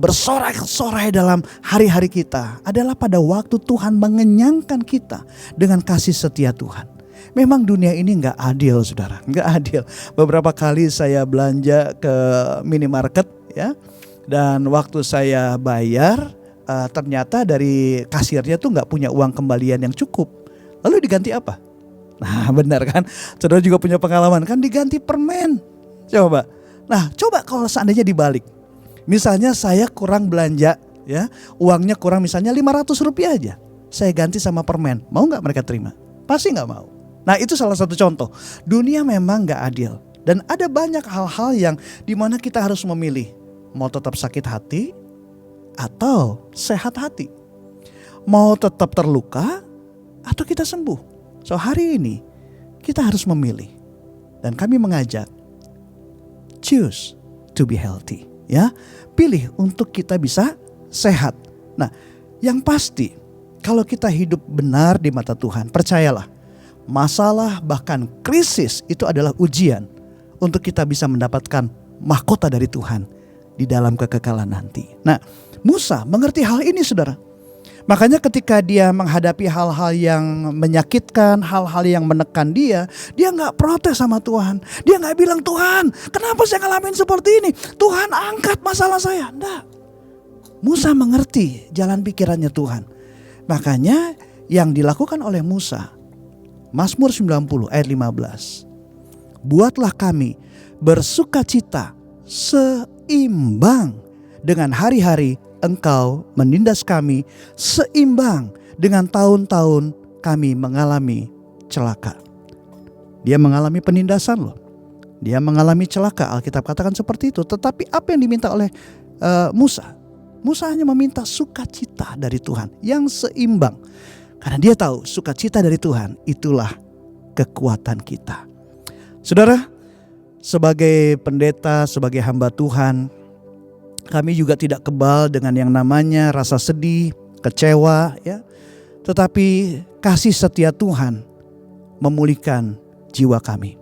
bersorak-sorai dalam hari-hari kita adalah pada waktu Tuhan mengenyangkan kita dengan kasih setia Tuhan. Memang dunia ini gak adil saudara, gak adil. Beberapa kali saya belanja ke minimarket ya, dan waktu saya bayar ternyata dari kasirnya tuh gak punya uang kembalian yang cukup. Lalu diganti apa? Nah benar kan, saudara juga punya pengalaman kan, diganti permen. Coba, nah coba kalau seandainya dibalik. Misalnya saya kurang belanja ya, uangnya kurang misalnya 500 rupiah aja, saya ganti sama permen, mau gak mereka terima? Pasti gak mau. Nah itu salah satu contoh. Dunia memang gak adil. Dan ada banyak hal-hal yang dimana kita harus memilih. Mau tetap sakit hati atau sehat hati. Mau tetap terluka atau kita sembuh. So hari ini kita harus memilih. Dan kami mengajak, choose to be healthy. Ya, pilih untuk kita bisa sehat. Nah yang pasti kalau kita hidup benar di mata Tuhan, percayalah, masalah bahkan krisis itu adalah ujian untuk kita bisa mendapatkan mahkota dari Tuhan di dalam kekekalan nanti. Nah, Musa mengerti hal ini saudara. Makanya ketika dia menghadapi hal-hal yang menyakitkan, hal-hal yang menekan dia gak protes sama Tuhan. Dia gak bilang, Tuhan kenapa saya ngalamin seperti ini? Tuhan angkat masalah saya. Enggak. Musa mengerti jalan pikirannya Tuhan. Makanya yang dilakukan oleh Musa, Mazmur 90 ayat 15. Buatlah kami bersuka cita seimbang dengan hari-hari Engkau menindas kami, seimbang dengan tahun-tahun kami mengalami celaka. Dia mengalami penindasan loh. Dia mengalami celaka, Alkitab katakan seperti itu. Tetapi apa yang diminta oleh Musa? Musa hanya meminta sukacita dari Tuhan yang seimbang. Karena dia tahu sukacita dari Tuhan itulah kekuatan kita. Saudara, sebagai pendeta, sebagai hamba Tuhan, kami juga tidak kebal dengan yang namanya rasa sedih, kecewa ya. Tetapi kasih setia Tuhan memulihkan jiwa kami.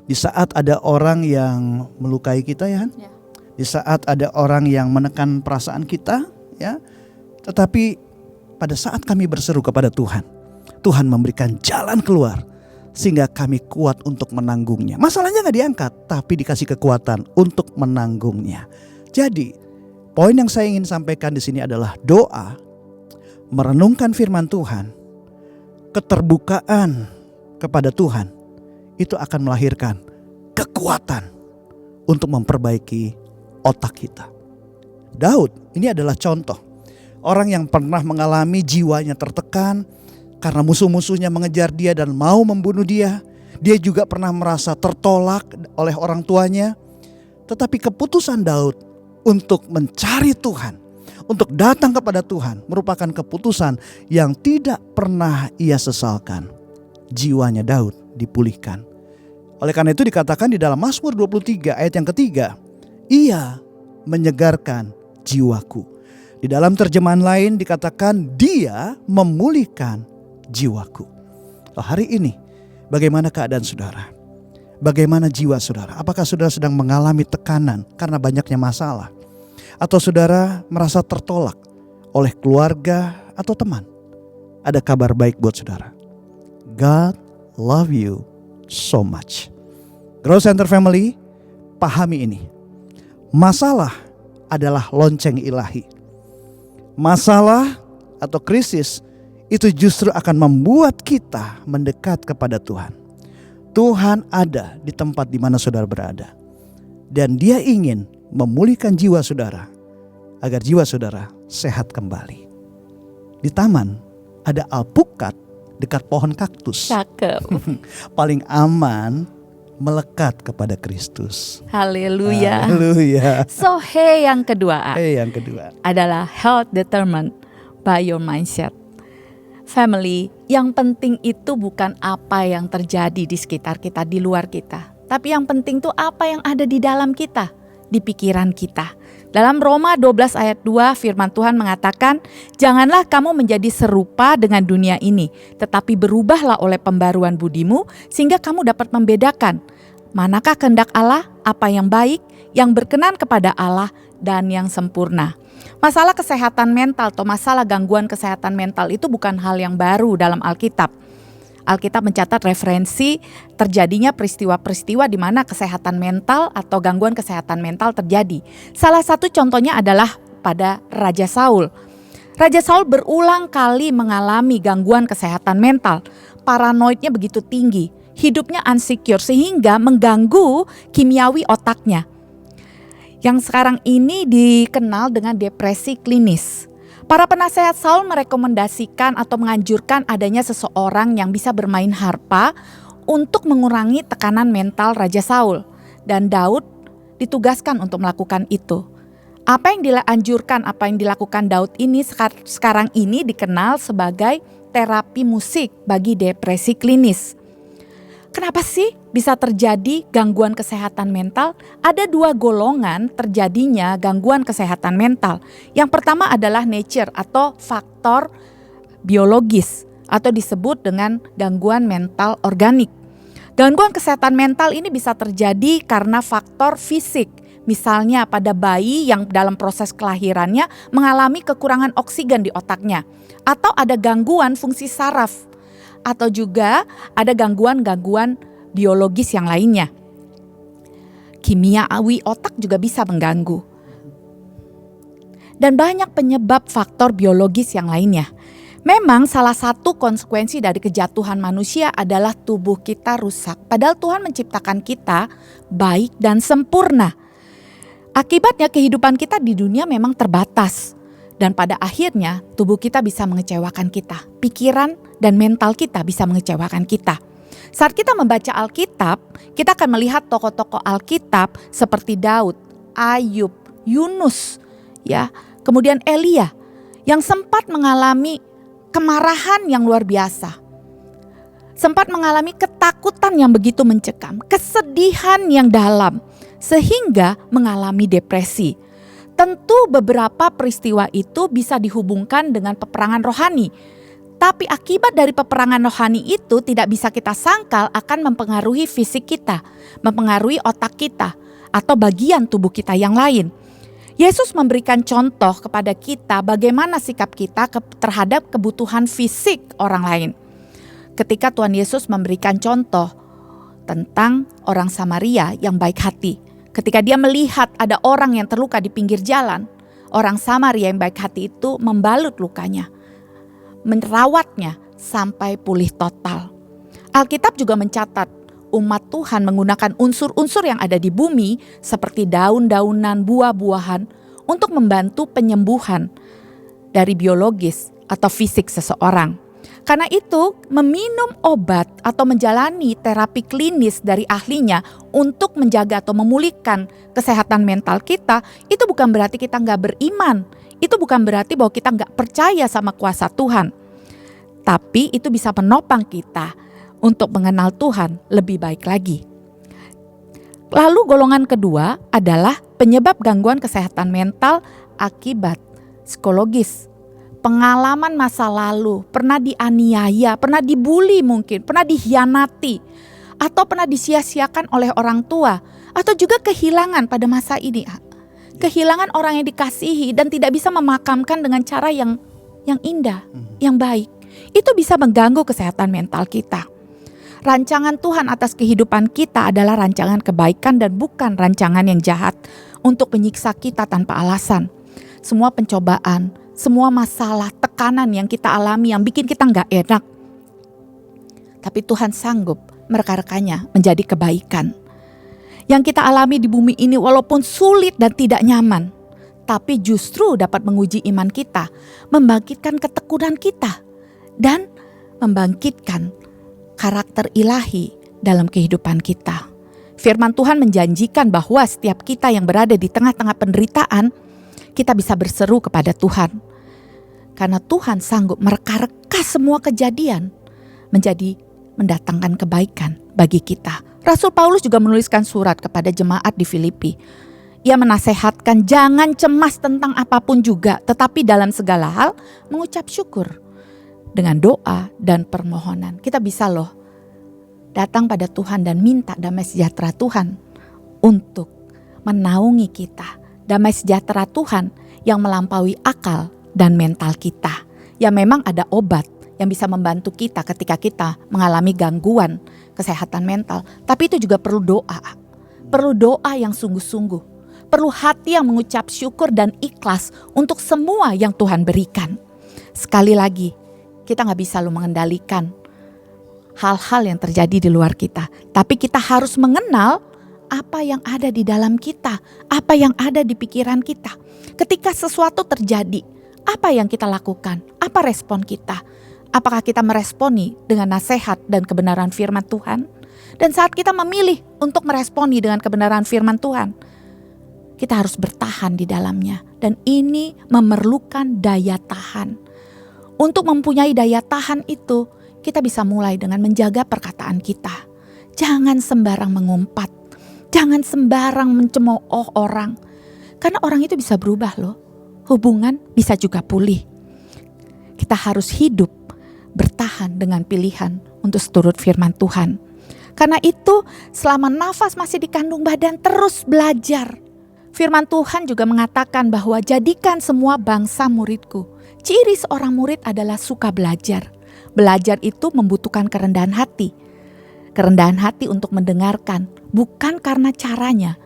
Di saat ada orang yang melukai kita ya kan? Di saat ada orang yang menekan perasaan kita ya. Tetapi pada saat kami berseru kepada Tuhan, Tuhan memberikan jalan keluar sehingga kami kuat untuk menanggungnya. Masalahnya gak diangkat, tapi dikasih kekuatan untuk menanggungnya. Jadi poin yang saya ingin sampaikan di sini adalah doa, merenungkan firman Tuhan, keterbukaan kepada Tuhan, itu akan melahirkan kekuatan untuk memperbaiki otak kita. Daud ini adalah contoh orang yang pernah mengalami jiwanya tertekan karena musuh-musuhnya mengejar dia dan mau membunuh dia. Dia juga pernah merasa tertolak oleh orang tuanya. Tetapi keputusan Daud untuk mencari Tuhan, untuk datang kepada Tuhan, merupakan keputusan yang tidak pernah ia sesalkan. Jiwanya Daud dipulihkan. Oleh karena itu dikatakan di dalam Mazmur 23 ayat yang ketiga, ia menyegarkan jiwaku. Di dalam terjemahan lain dikatakan dia memulihkan jiwaku. Hari ini bagaimana keadaan saudara? Bagaimana jiwa saudara? Apakah saudara sedang mengalami tekanan karena banyaknya masalah? Atau saudara merasa tertolak oleh keluarga atau teman? Ada kabar baik buat saudara. God love you so much. Growth Center Family, pahami ini. Masalah adalah lonceng ilahi. Masalah atau krisis itu justru akan membuat kita mendekat kepada Tuhan. Tuhan ada di tempat di mana saudara berada. Dan dia ingin memulihkan jiwa saudara agar jiwa saudara sehat kembali. Di taman ada alpukat dekat pohon kaktus. Cakep. Paling aman melekat kepada Kristus. Haleluya. Haleluya. So yang kedua yang kedua adalah health determined by your mindset. Family, yang penting itu bukan apa yang terjadi di sekitar kita, di luar kita. Tapi yang penting itu apa yang ada di dalam kita, di pikiran kita. Dalam Roma 12 ayat 2 firman Tuhan mengatakan, janganlah kamu menjadi serupa dengan dunia ini, tetapi berubahlah oleh pembaruan budimu sehingga kamu dapat membedakan manakah kehendak Allah, apa yang baik, yang berkenan kepada Allah dan yang sempurna. Masalah kesehatan mental atau masalah gangguan kesehatan mental itu bukan hal yang baru dalam Alkitab. Alkitab mencatat referensi terjadinya peristiwa-peristiwa di mana kesehatan mental atau gangguan kesehatan mental terjadi. Salah satu contohnya adalah pada Raja Saul. Raja Saul berulang kali mengalami gangguan kesehatan mental. Paranoidnya begitu tinggi, hidupnya insecure sehingga mengganggu kimiawi otaknya. Yang sekarang ini dikenal dengan depresi klinis. Para penasehat Saul merekomendasikan atau menganjurkan adanya seseorang yang bisa bermain harpa untuk mengurangi tekanan mental Raja Saul. Dan Daud ditugaskan untuk melakukan itu. Apa yang dianjurkan, apa yang dilakukan Daud ini sekarang ini dikenal sebagai terapi musik bagi depresi klinis. Kenapa sih bisa terjadi gangguan kesehatan mental? Ada dua golongan terjadinya gangguan kesehatan mental. Yang pertama adalah nature atau faktor biologis atau disebut dengan gangguan mental organik. Gangguan kesehatan mental ini bisa terjadi karena faktor fisik. Misalnya pada bayi yang dalam proses kelahirannya mengalami kekurangan oksigen di otaknya. Atau ada gangguan fungsi saraf. Atau juga ada gangguan-gangguan biologis yang lainnya. Kimiawi otak juga bisa mengganggu. Dan banyak penyebab faktor biologis yang lainnya. Memang salah satu konsekuensi dari kejatuhan manusia adalah tubuh kita rusak. Padahal Tuhan menciptakan kita baik dan sempurna. Akibatnya kehidupan kita di dunia memang terbatas. Dan pada akhirnya tubuh kita bisa mengecewakan kita. Pikiran dan mental kita bisa mengecewakan kita. Saat kita membaca Alkitab, kita akan melihat tokoh-tokoh Alkitab seperti Daud, Ayub, Yunus, ya, kemudian Elia yang sempat mengalami kemarahan yang luar biasa. Sempat mengalami ketakutan yang begitu mencekam, kesedihan yang dalam, sehingga mengalami depresi. Tentu beberapa peristiwa itu bisa dihubungkan dengan peperangan rohani. Tapi akibat dari peperangan rohani itu tidak bisa kita sangkal akan mempengaruhi fisik kita, mempengaruhi otak kita, atau bagian tubuh kita yang lain. Yesus memberikan contoh kepada kita bagaimana sikap kita terhadap kebutuhan fisik orang lain. Ketika Tuhan Yesus memberikan contoh tentang orang Samaria yang baik hati. Ketika dia melihat ada orang yang terluka di pinggir jalan, orang Samaria yang baik hati itu membalut lukanya, merawatnya sampai pulih total. Alkitab juga mencatat umat Tuhan menggunakan unsur-unsur yang ada di bumi seperti daun-daunan, buah-buahan untuk membantu penyembuhan dari biologis atau fisik seseorang. Karena itu, meminum obat atau menjalani terapi klinis dari ahlinya untuk menjaga atau memulihkan kesehatan mental kita, itu bukan berarti kita nggak beriman. Itu bukan berarti bahwa kita nggak percaya sama kuasa Tuhan. Tapi itu bisa menopang kita untuk mengenal Tuhan lebih baik lagi. Lalu golongan kedua adalah penyebab gangguan kesehatan mental akibat psikologis. Pengalaman masa lalu, pernah dianiaya, pernah dibully mungkin, pernah dikhianati, atau pernah disia-siakan oleh orang tua, atau juga kehilangan pada masa ini. Kehilangan orang yang dikasihi dan tidak bisa memakamkan dengan cara yang indah, yang baik. Itu bisa mengganggu kesehatan mental kita. Rancangan Tuhan atas kehidupan kita adalah rancangan kebaikan dan bukan rancangan yang jahat untuk menyiksa kita tanpa alasan. Semua pencobaan, semua masalah, tekanan yang kita alami yang bikin kita gak enak. Tapi Tuhan sanggup merekarkannya menjadi kebaikan. Yang kita alami di bumi ini walaupun sulit dan tidak nyaman, tapi justru dapat menguji iman kita, membangkitkan ketekunan kita, dan membangkitkan karakter ilahi dalam kehidupan kita. Firman Tuhan menjanjikan bahwa setiap kita yang berada di tengah-tengah penderitaan, kita bisa berseru kepada Tuhan. Karena Tuhan sanggup mereka-reka semua kejadian menjadi mendatangkan kebaikan bagi kita. Rasul Paulus juga menuliskan surat kepada jemaat di Filipi. Ia menasehatkan jangan cemas tentang apapun juga, tetapi dalam segala hal mengucap syukur. Dengan doa dan permohonan. Kita bisa loh datang pada Tuhan dan minta damai sejahtera Tuhan untuk menaungi kita. Damai sejahtera Tuhan yang melampaui akal dan mental kita. Ya memang ada obat yang bisa membantu kita ketika kita mengalami gangguan kesehatan mental. Tapi itu juga perlu doa. Perlu doa yang sungguh-sungguh. Perlu hati yang mengucap syukur dan ikhlas untuk semua yang Tuhan berikan. Sekali lagi, kita gak bisa loh mengendalikan hal-hal yang terjadi di luar kita. Tapi kita harus mengenal apa yang ada di dalam kita. Apa yang ada di pikiran kita. Ketika sesuatu terjadi, apa yang kita lakukan? Apa respon kita? Apakah kita meresponi dengan nasihat dan kebenaran firman Tuhan? Dan saat kita memilih untuk meresponi dengan kebenaran firman Tuhan, kita harus bertahan di dalamnya. Dan ini memerlukan daya tahan. Untuk mempunyai daya tahan itu, kita bisa mulai dengan menjaga perkataan kita. Jangan sembarang mengumpat. Jangan sembarang mencemooh orang. Karena orang itu bisa berubah loh. Hubungan bisa juga pulih. Kita harus hidup, bertahan dengan pilihan untuk seturut firman Tuhan. Karena itu selama nafas masih di kandung badan terus belajar. Firman Tuhan juga mengatakan bahwa jadikan semua bangsa muridku. Ciri seorang murid adalah suka belajar. Belajar itu membutuhkan kerendahan hati. Kerendahan hati untuk mendengarkan, bukan karena caranya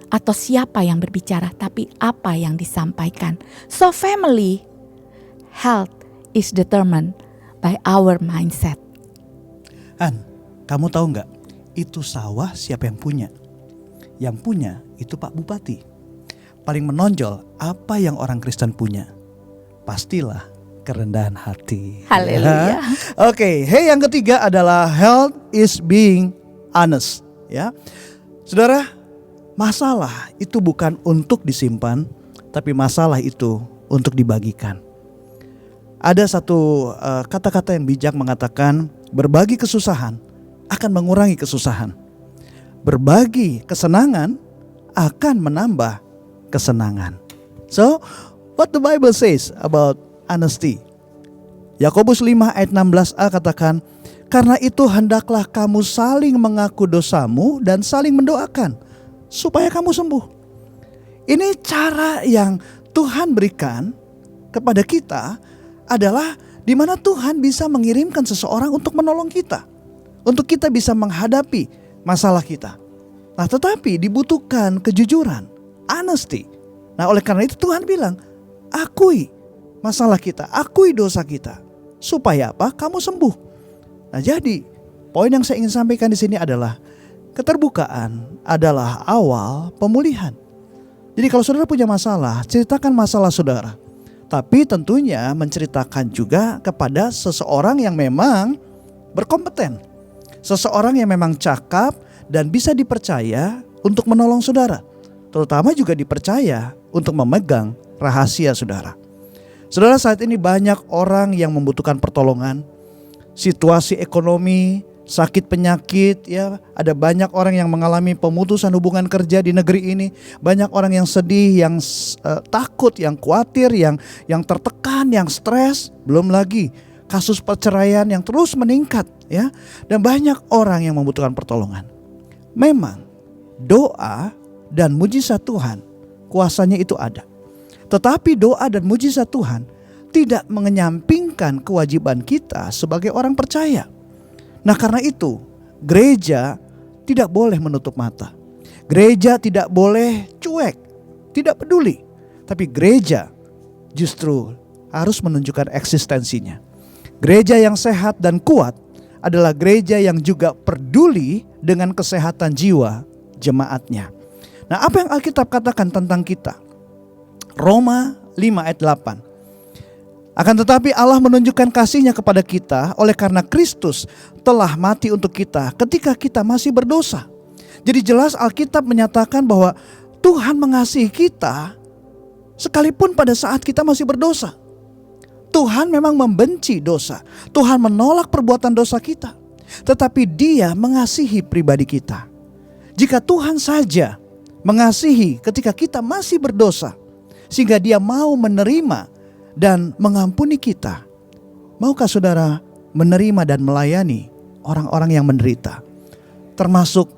atau siapa yang berbicara, tapi apa yang disampaikan. So family health is determined by our mindset. Han, kamu tahu nggak? Itu sawah siapa yang punya? Yang punya itu Pak Bupati. Paling menonjol apa yang orang Kristen punya? Pastilah kerendahan hati. Haleluya. Oke, yang ketiga adalah health is being honest. Ya, saudara, masalah itu bukan untuk disimpan, tapi masalah itu untuk dibagikan. Ada satu kata-kata yang bijak mengatakan berbagi kesusahan akan mengurangi kesusahan. Berbagi kesenangan akan menambah kesenangan. So, what the Bible says about honesty? Yakobus 5 ayat 16a katakan, karena itu hendaklah kamu saling mengaku dosamu dan saling mendoakan supaya kamu sembuh. Ini cara yang Tuhan berikan kepada kita adalah di mana Tuhan bisa mengirimkan seseorang untuk menolong kita, untuk kita bisa menghadapi masalah kita. Nah, tetapi dibutuhkan kejujuran, honesty. Nah, oleh karena itu Tuhan bilang, akui masalah kita, akui dosa kita, supaya apa? Kamu sembuh. Nah, jadi poin yang saya ingin sampaikan di sini adalah keterbukaan adalah awal pemulihan. Jadi kalau saudara punya masalah, ceritakan masalah saudara. Tapi tentunya menceritakan juga kepada seseorang yang memang berkompeten. Seseorang yang memang cakap dan bisa dipercaya untuk menolong saudara. Terutama juga dipercaya untuk memegang rahasia saudara. Saudara, saat ini banyak orang yang membutuhkan pertolongan. Situasi ekonomi, sakit penyakit, ya, ada banyak orang yang mengalami pemutusan hubungan kerja di negeri ini. Banyak orang yang sedih, yang takut, yang khawatir, yang tertekan, yang stres. Belum lagi kasus perceraian yang terus meningkat, ya. Dan banyak orang yang membutuhkan pertolongan. Memang doa dan mujizat Tuhan, kuasanya itu ada. Tetapi doa dan mujizat Tuhan tidak menyampingkan kewajiban kita sebagai orang percaya. Nah, karena itu gereja tidak boleh menutup mata. Gereja tidak boleh cuek, tidak peduli. Tapi gereja justru harus menunjukkan eksistensinya. Gereja yang sehat dan kuat adalah gereja yang juga peduli dengan kesehatan jiwa jemaatnya. Nah, apa yang Alkitab katakan tentang kita? Roma 5 ayat 8. Akan tetapi Allah menunjukkan kasih-Nya kepada kita oleh karena Kristus telah mati untuk kita ketika kita masih berdosa. Jadi jelas Alkitab menyatakan bahwa Tuhan mengasihi kita sekalipun pada saat kita masih berdosa. Tuhan memang membenci dosa. Tuhan menolak perbuatan dosa kita. Tetapi Dia mengasihi pribadi kita. Jika Tuhan saja mengasihi ketika kita masih berdosa, sehingga Dia mau menerima dan mengampuni kita, maukah saudara menerima dan melayani orang-orang yang menderita, termasuk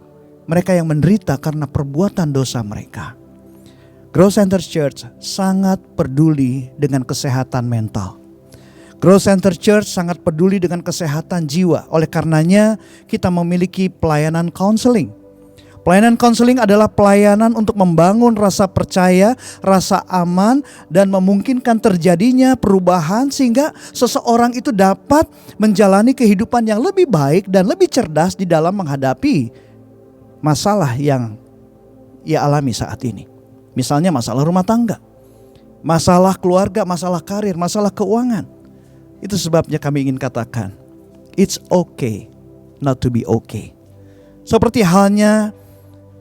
mereka yang menderita karena perbuatan dosa mereka? Growth Center Church sangat peduli dengan kesehatan mental. Growth Center Church sangat peduli dengan kesehatan jiwa. Oleh karenanya kita memiliki pelayanan counseling. Pelayanan konseling adalah pelayanan untuk membangun rasa percaya, rasa aman, dan memungkinkan terjadinya perubahan sehingga seseorang itu dapat menjalani kehidupan yang lebih baik dan lebih cerdas di dalam menghadapi masalah yang ia alami saat ini. Misalnya masalah rumah tangga, masalah keluarga, masalah karir, masalah keuangan. Itu sebabnya kami ingin katakan, it's okay not to be okay. Seperti halnya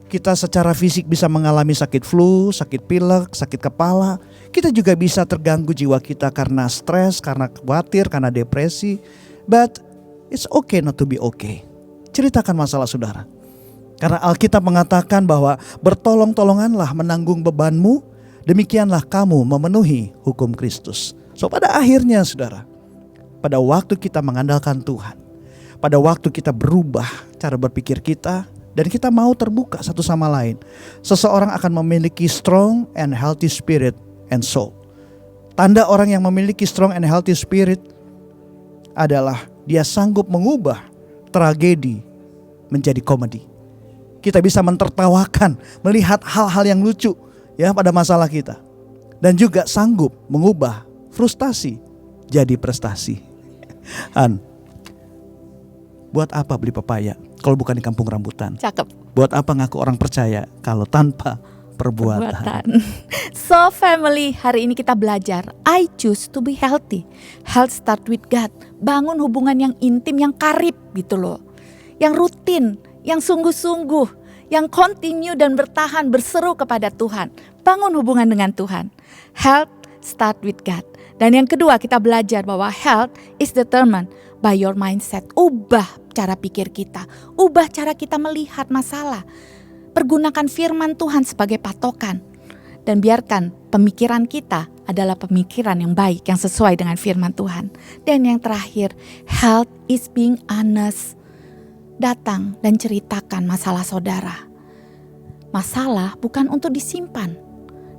kita secara fisik bisa mengalami sakit flu, sakit pilek, sakit kepala. Kita juga bisa terganggu jiwa kita karena stres, karena khawatir, karena depresi. But it's okay not to be okay. Ceritakan masalah saudara. Karena Alkitab mengatakan bahwa bertolong-tolonganlah menanggung bebanmu, demikianlah kamu memenuhi hukum Kristus. So pada akhirnya saudara, pada waktu kita mengandalkan Tuhan, pada waktu kita berubah cara berpikir kita, dan kita mau terbuka satu sama lain, seseorang akan memiliki strong and healthy spirit and soul. Tanda orang yang memiliki strong and healthy spirit adalah dia sanggup mengubah tragedi menjadi komedi. Kita bisa mentertawakan, melihat hal-hal yang lucu ya pada masalah kita. Dan juga sanggup mengubah frustasi jadi prestasi. Buat apa beli pepaya kalau bukan di kampung rambutan? Cakep. Buat apa ngaku orang percaya kalau tanpa perbuatan? So family, hari ini kita belajar I choose to be healthy. Health start with God. Bangun hubungan yang intim, yang karib gitu loh. Yang rutin, yang sungguh-sungguh, yang continue dan bertahan berseru kepada Tuhan. Bangun hubungan dengan Tuhan. Health start with God. Dan yang kedua kita belajar bahwa health is determined by your mindset. Ubah cara pikir kita, ubah cara kita melihat masalah. Pergunakan firman Tuhan sebagai patokan dan biarkan pemikiran kita adalah pemikiran yang baik yang sesuai dengan firman Tuhan. Dan yang terakhir, health is being honest. Datang dan ceritakan masalah saudara. Masalah bukan untuk disimpan,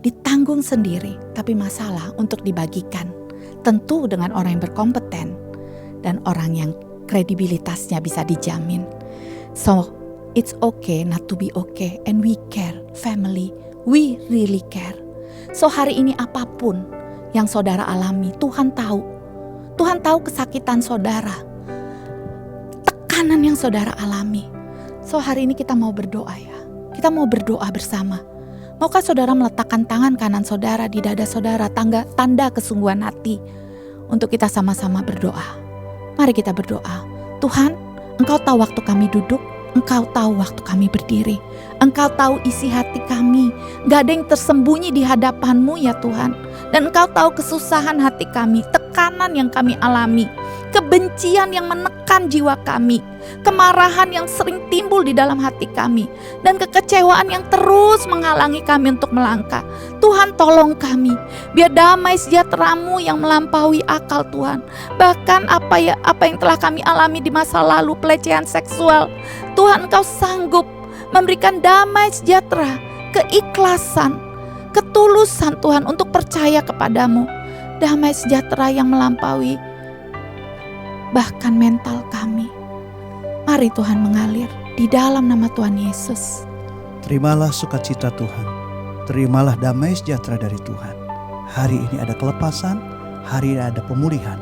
ditanggung sendiri, tapi masalah untuk dibagikan. Tentu dengan orang yang berkompeten dan orang yang kredibilitasnya bisa dijamin. So, it's okay not to be okay, and we care, family, we really care. So hari ini apapun yang saudara alami, Tuhan tahu. Tuhan tahu kesakitan saudara, tekanan yang saudara alami. So hari ini kita mau berdoa ya. Kita mau berdoa bersama. Maukah saudara meletakkan tangan kanan saudara di dada saudara, tanda kesungguhan hati untuk kita sama-sama berdoa. Mari kita berdoa. Tuhan, Engkau tahu waktu kami duduk, Engkau tahu waktu kami berdiri. Engkau tahu isi hati kami. Gak ada yang tersembunyi di hadapan-Mu ya Tuhan. Dan Engkau tahu kesusahan hati kami, tekanan yang kami alami, kebencian yang menekan jiwa kami, kemarahan yang sering timbul di dalam hati kami, dan kekecewaan yang terus menghalangi kami untuk melangkah. Tuhan tolong kami, biar damai sejahtera-Mu yang melampaui akal Tuhan. Bahkan apa yang telah kami alami di masa lalu, pelecehan seksual, Tuhan Engkau sanggup memberikan damai sejahtera, keikhlasan, ketulusan Tuhan untuk percaya kepadamu. Damai sejahtera yang melampaui bahkan mental kami. Mari Tuhan mengalir di dalam nama Tuhan Yesus. Terimalah sukacita Tuhan. Terimalah damai sejahtera dari Tuhan. Hari ini ada kelepasan, hari ini ada pemulihan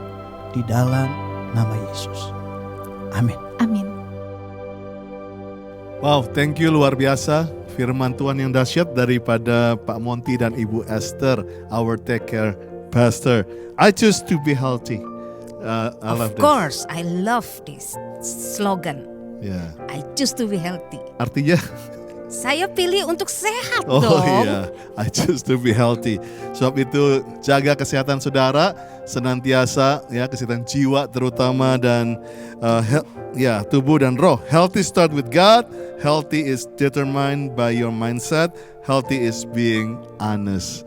di dalam nama Yesus. Amin. Amin. Wow, thank you, luar biasa. Firman Tuhan yang dahsyat daripada Pak Monty dan Ibu Esther, our take care pastor. I choose to be healthy. I love Of course, I love this slogan. Yeah. I choose to be healthy. Artinya? Saya pilih untuk sehat Oh dong. iya, I choose to be healthy. Sebab itu jaga kesehatan saudara senantiasa, ya, kesehatan jiwa terutama, dan tubuh dan roh. Healthy start with God. Healthy is determined by your mindset. Healthy is being honest.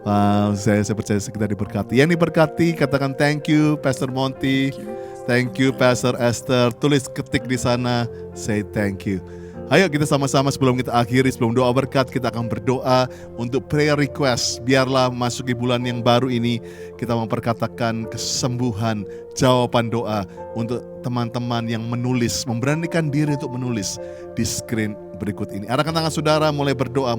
Wow, saya percaya kita diberkati. Yang diberkati katakan thank you Pastor Monty. Thank you Pastor Esther. Tulis ketik di sana, say thank you. Ayo kita sama-sama sebelum kita akhiri, sebelum doa berkat, kita akan berdoa untuk prayer request. Biarlah masuki bulan yang baru ini kita memperkatakan kesembuhan, jawaban doa untuk teman-teman yang menulis, memberanikan diri untuk menulis di screen berikut ini. Arahkan tangan saudara, mulai berdoa.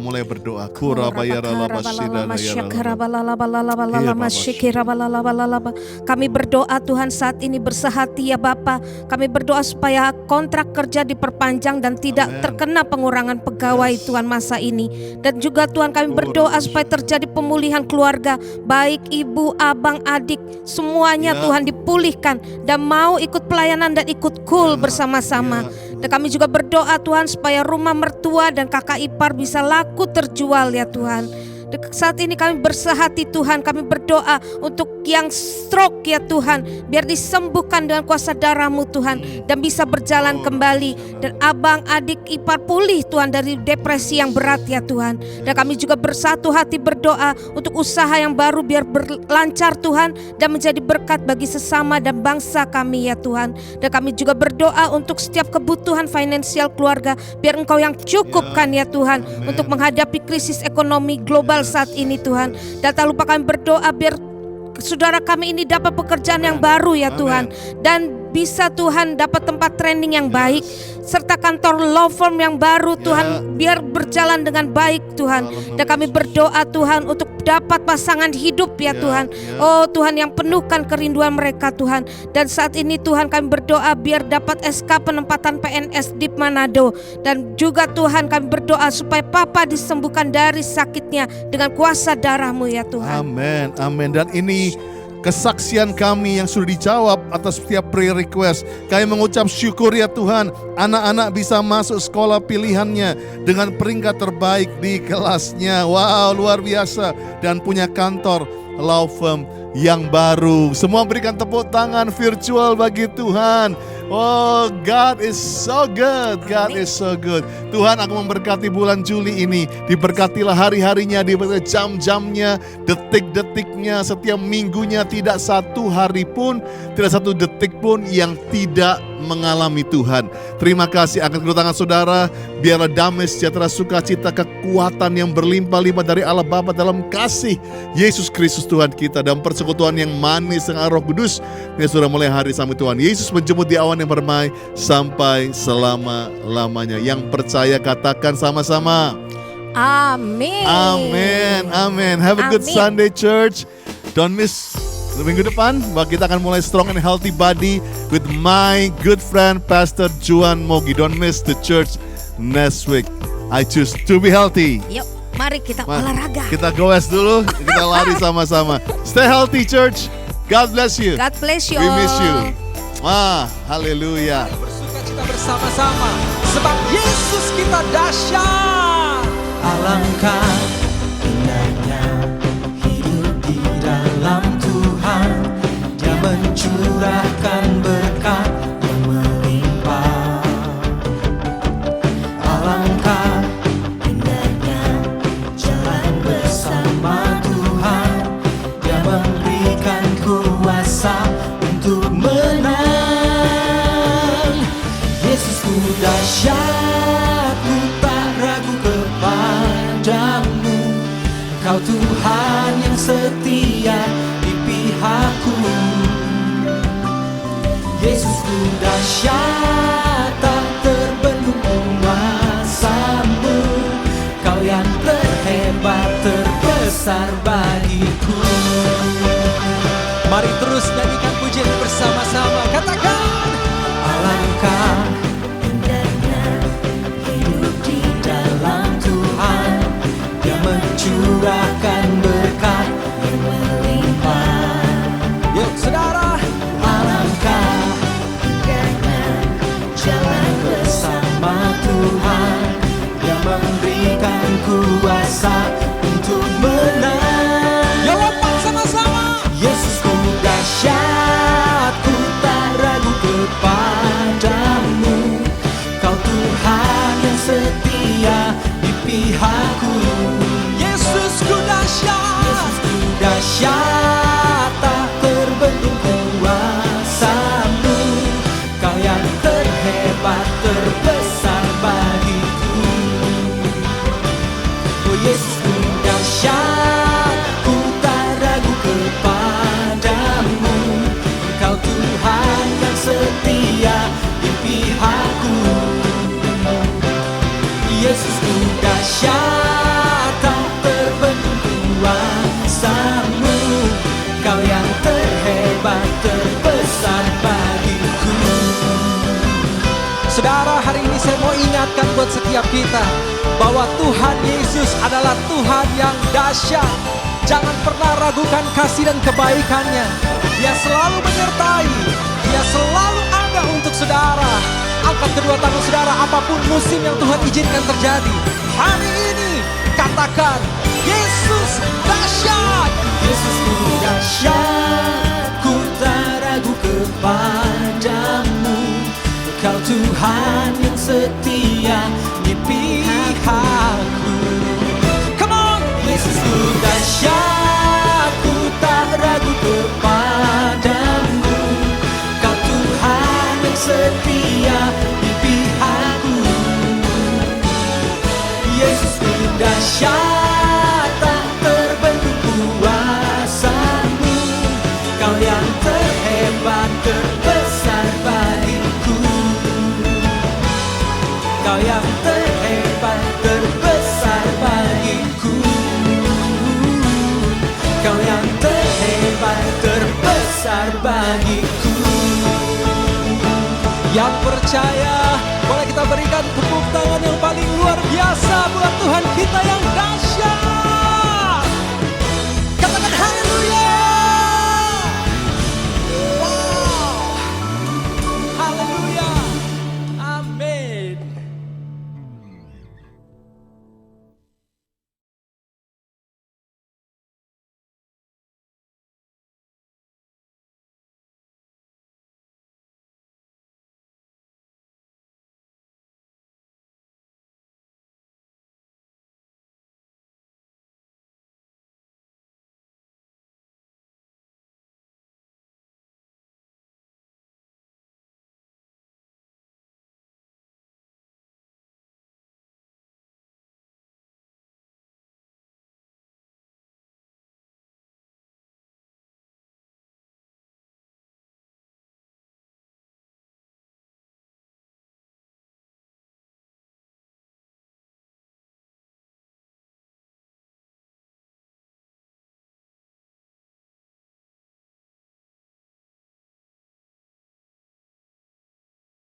Kami berdoa Tuhan saat ini bersehati ya Bapa. Kami berdoa supaya kontrak kerja diperpanjang dan tidak terkena pengurangan pegawai Tuhan masa ini. Dan juga Tuhan kami berdoa supaya terjadi pemulihan keluarga, baik ibu, abang, adik, semuanya Tuhan dipulihkan dan mau ikut pelayanan dan ikut cool bersama-sama. Dan kami juga berdoa Tuhan supaya rumah mertua dan kakak ipar bisa laku terjual ya Tuhan. Saat ini kami bersehati Tuhan, kami berdoa untuk yang stroke ya Tuhan, biar disembuhkan dengan kuasa darah-Mu Tuhan, dan bisa berjalan kembali. Dan abang, adik, ipar pulih Tuhan dari depresi yang berat ya Tuhan. Dan kami juga bersatu hati berdoa untuk usaha yang baru biar berlancar Tuhan, dan menjadi berkat bagi sesama dan bangsa kami ya Tuhan. Dan kami juga berdoa untuk setiap kebutuhan finansial keluarga, biar Engkau yang cukupkan ya Tuhan, untuk menghadapi krisis ekonomi global saat ini Tuhan. Dan tak lupa kami berdoa biar saudara kami ini dapat pekerjaan yang baru ya Tuhan, dan bisa Tuhan dapat tempat training yang baik, serta kantor law firm yang baru Tuhan, biar berjalan dengan baik Tuhan. Dan kami berdoa Tuhan untuk dapat pasangan hidup ya Tuhan. Oh Tuhan, yang penuhkan kerinduan mereka Tuhan. Dan saat ini Tuhan kami berdoa biar dapat SK penempatan PNS di Manado. Dan juga Tuhan kami berdoa supaya Papa disembuhkan dari sakitnya dengan kuasa darah-Mu ya Tuhan. Amin, amin. Dan ini kesaksian kami yang sudah dijawab atas setiap prayer request. Kami mengucap syukur ya Tuhan, anak-anak bisa masuk sekolah pilihannya dengan peringkat terbaik di kelasnya. Wow, luar biasa. Dan punya kantor law firm yang baru. Semua berikan tepuk tangan virtual bagi Tuhan. Oh, God is so good. God is so good. Tuhan akan memberkati bulan Juli ini. Diberkatilah hari-harinya, diberkati jam-jamnya, detik-detiknya, setiap minggunya. Tidak satu hari pun, tidak satu detik pun yang tidak mengalami Tuhan. Terima kasih, angkat kedua tangan saudara. Biarlah damai, sejahtera, sukacita, kekuatan yang berlimpah-limpah dari Allah Bapa dalam kasih Yesus Kristus Tuhan kita, dan persekutuan yang manis dengan Roh Kudus yang sudah mulai hari sampai Tuhan Yesus menjemput di awan yang permai sampai selama-lamanya. Yang percaya katakan sama-sama. Amin. Amin. Amin. Have a good Amin. Sunday, church. Don't miss minggu depan bahwa kita akan mulai Strong and Healthy Body with my good friend Pastor Juan Mogi. Don't miss the church next week. I choose to be healthy. Yuk, mari kita olahraga. Kita goes dulu, kita lari sama-sama. Stay healthy, church. God bless you. God bless you. We miss you. all. Haleluya. Bersukacita bersama-sama sebab Yesus kita dahsyat. Alangkah indahnya hidup di dalam Tuhan. Dia mencurahkan berkat yang melimpah. Alangkah indahnya jalan bersama Tuhan. Dia memberikan kuasa untuk menang. Yesusku dahsyat, ku tak ragu kepadamu. Kau Tuhan yang setia di pihakku. Yesusku dahsyat, tak terbendung kuasa-Mu. Kau yang terhebat, terbesar bagiku. Mari terus nyanyikan pujian bersama-sama. Katakan, alangkah indahnya hidup di dalam Tuhan. Dia mencurahkan berkat yang melimpah. Yuk saudara. Alangkah indahnya jalan bersama Tuhan. Dia memberikan kuasa untuk menang. Yuk lompat sama-sama. Yesusku dahsyat, ku tak ragu kepadamu. Kau Tuhan yang setia di pihakku. Yesusku dahsyat, Yesusku dahsyat, tak terbendung kuasa-Mu. Kau yang terhebat, terbesar bagiku. Oh Yesusku dahsyat, ku tak ragu kepadamu. Kau Tuhan yang setia di pihakku. Yesusku dahsyat, tak terbendung kuasa-Mu. Kau yang terhebat, terbesar bagiku. saudara, hari ini saya mau ingatkan buat setiap kita bahwa Tuhan Yesus adalah Tuhan yang dahsyat. Jangan pernah ragukan kasih dan kebaikannya. Dia selalu menyertai, Dia selalu ada untuk saudara. Angkat kedua tangan saudara, apapun musim yang Tuhan izinkan terjadi, hari ini katakan, Yesus dahsyat. Yesusku dahsyat, ku tak ragu kepadamu. Kau Tuhan yang setia di pihakku. Come on. Yesusku dahsyat, ku tak ragu kepadamu. Kau Tuhan yang setia di pihakku. Yesusku dahsyat, tak terbendung kuasa-Mu. Kau yang terhebat, terbesar bagiku. Kau yang terhebat, terbesar bagiku. Kau yang terhebat, terbesar bagiku. Yang percaya, boleh kita berikan tepuk tangan yang paling luar biasa buat Tuhan kita yang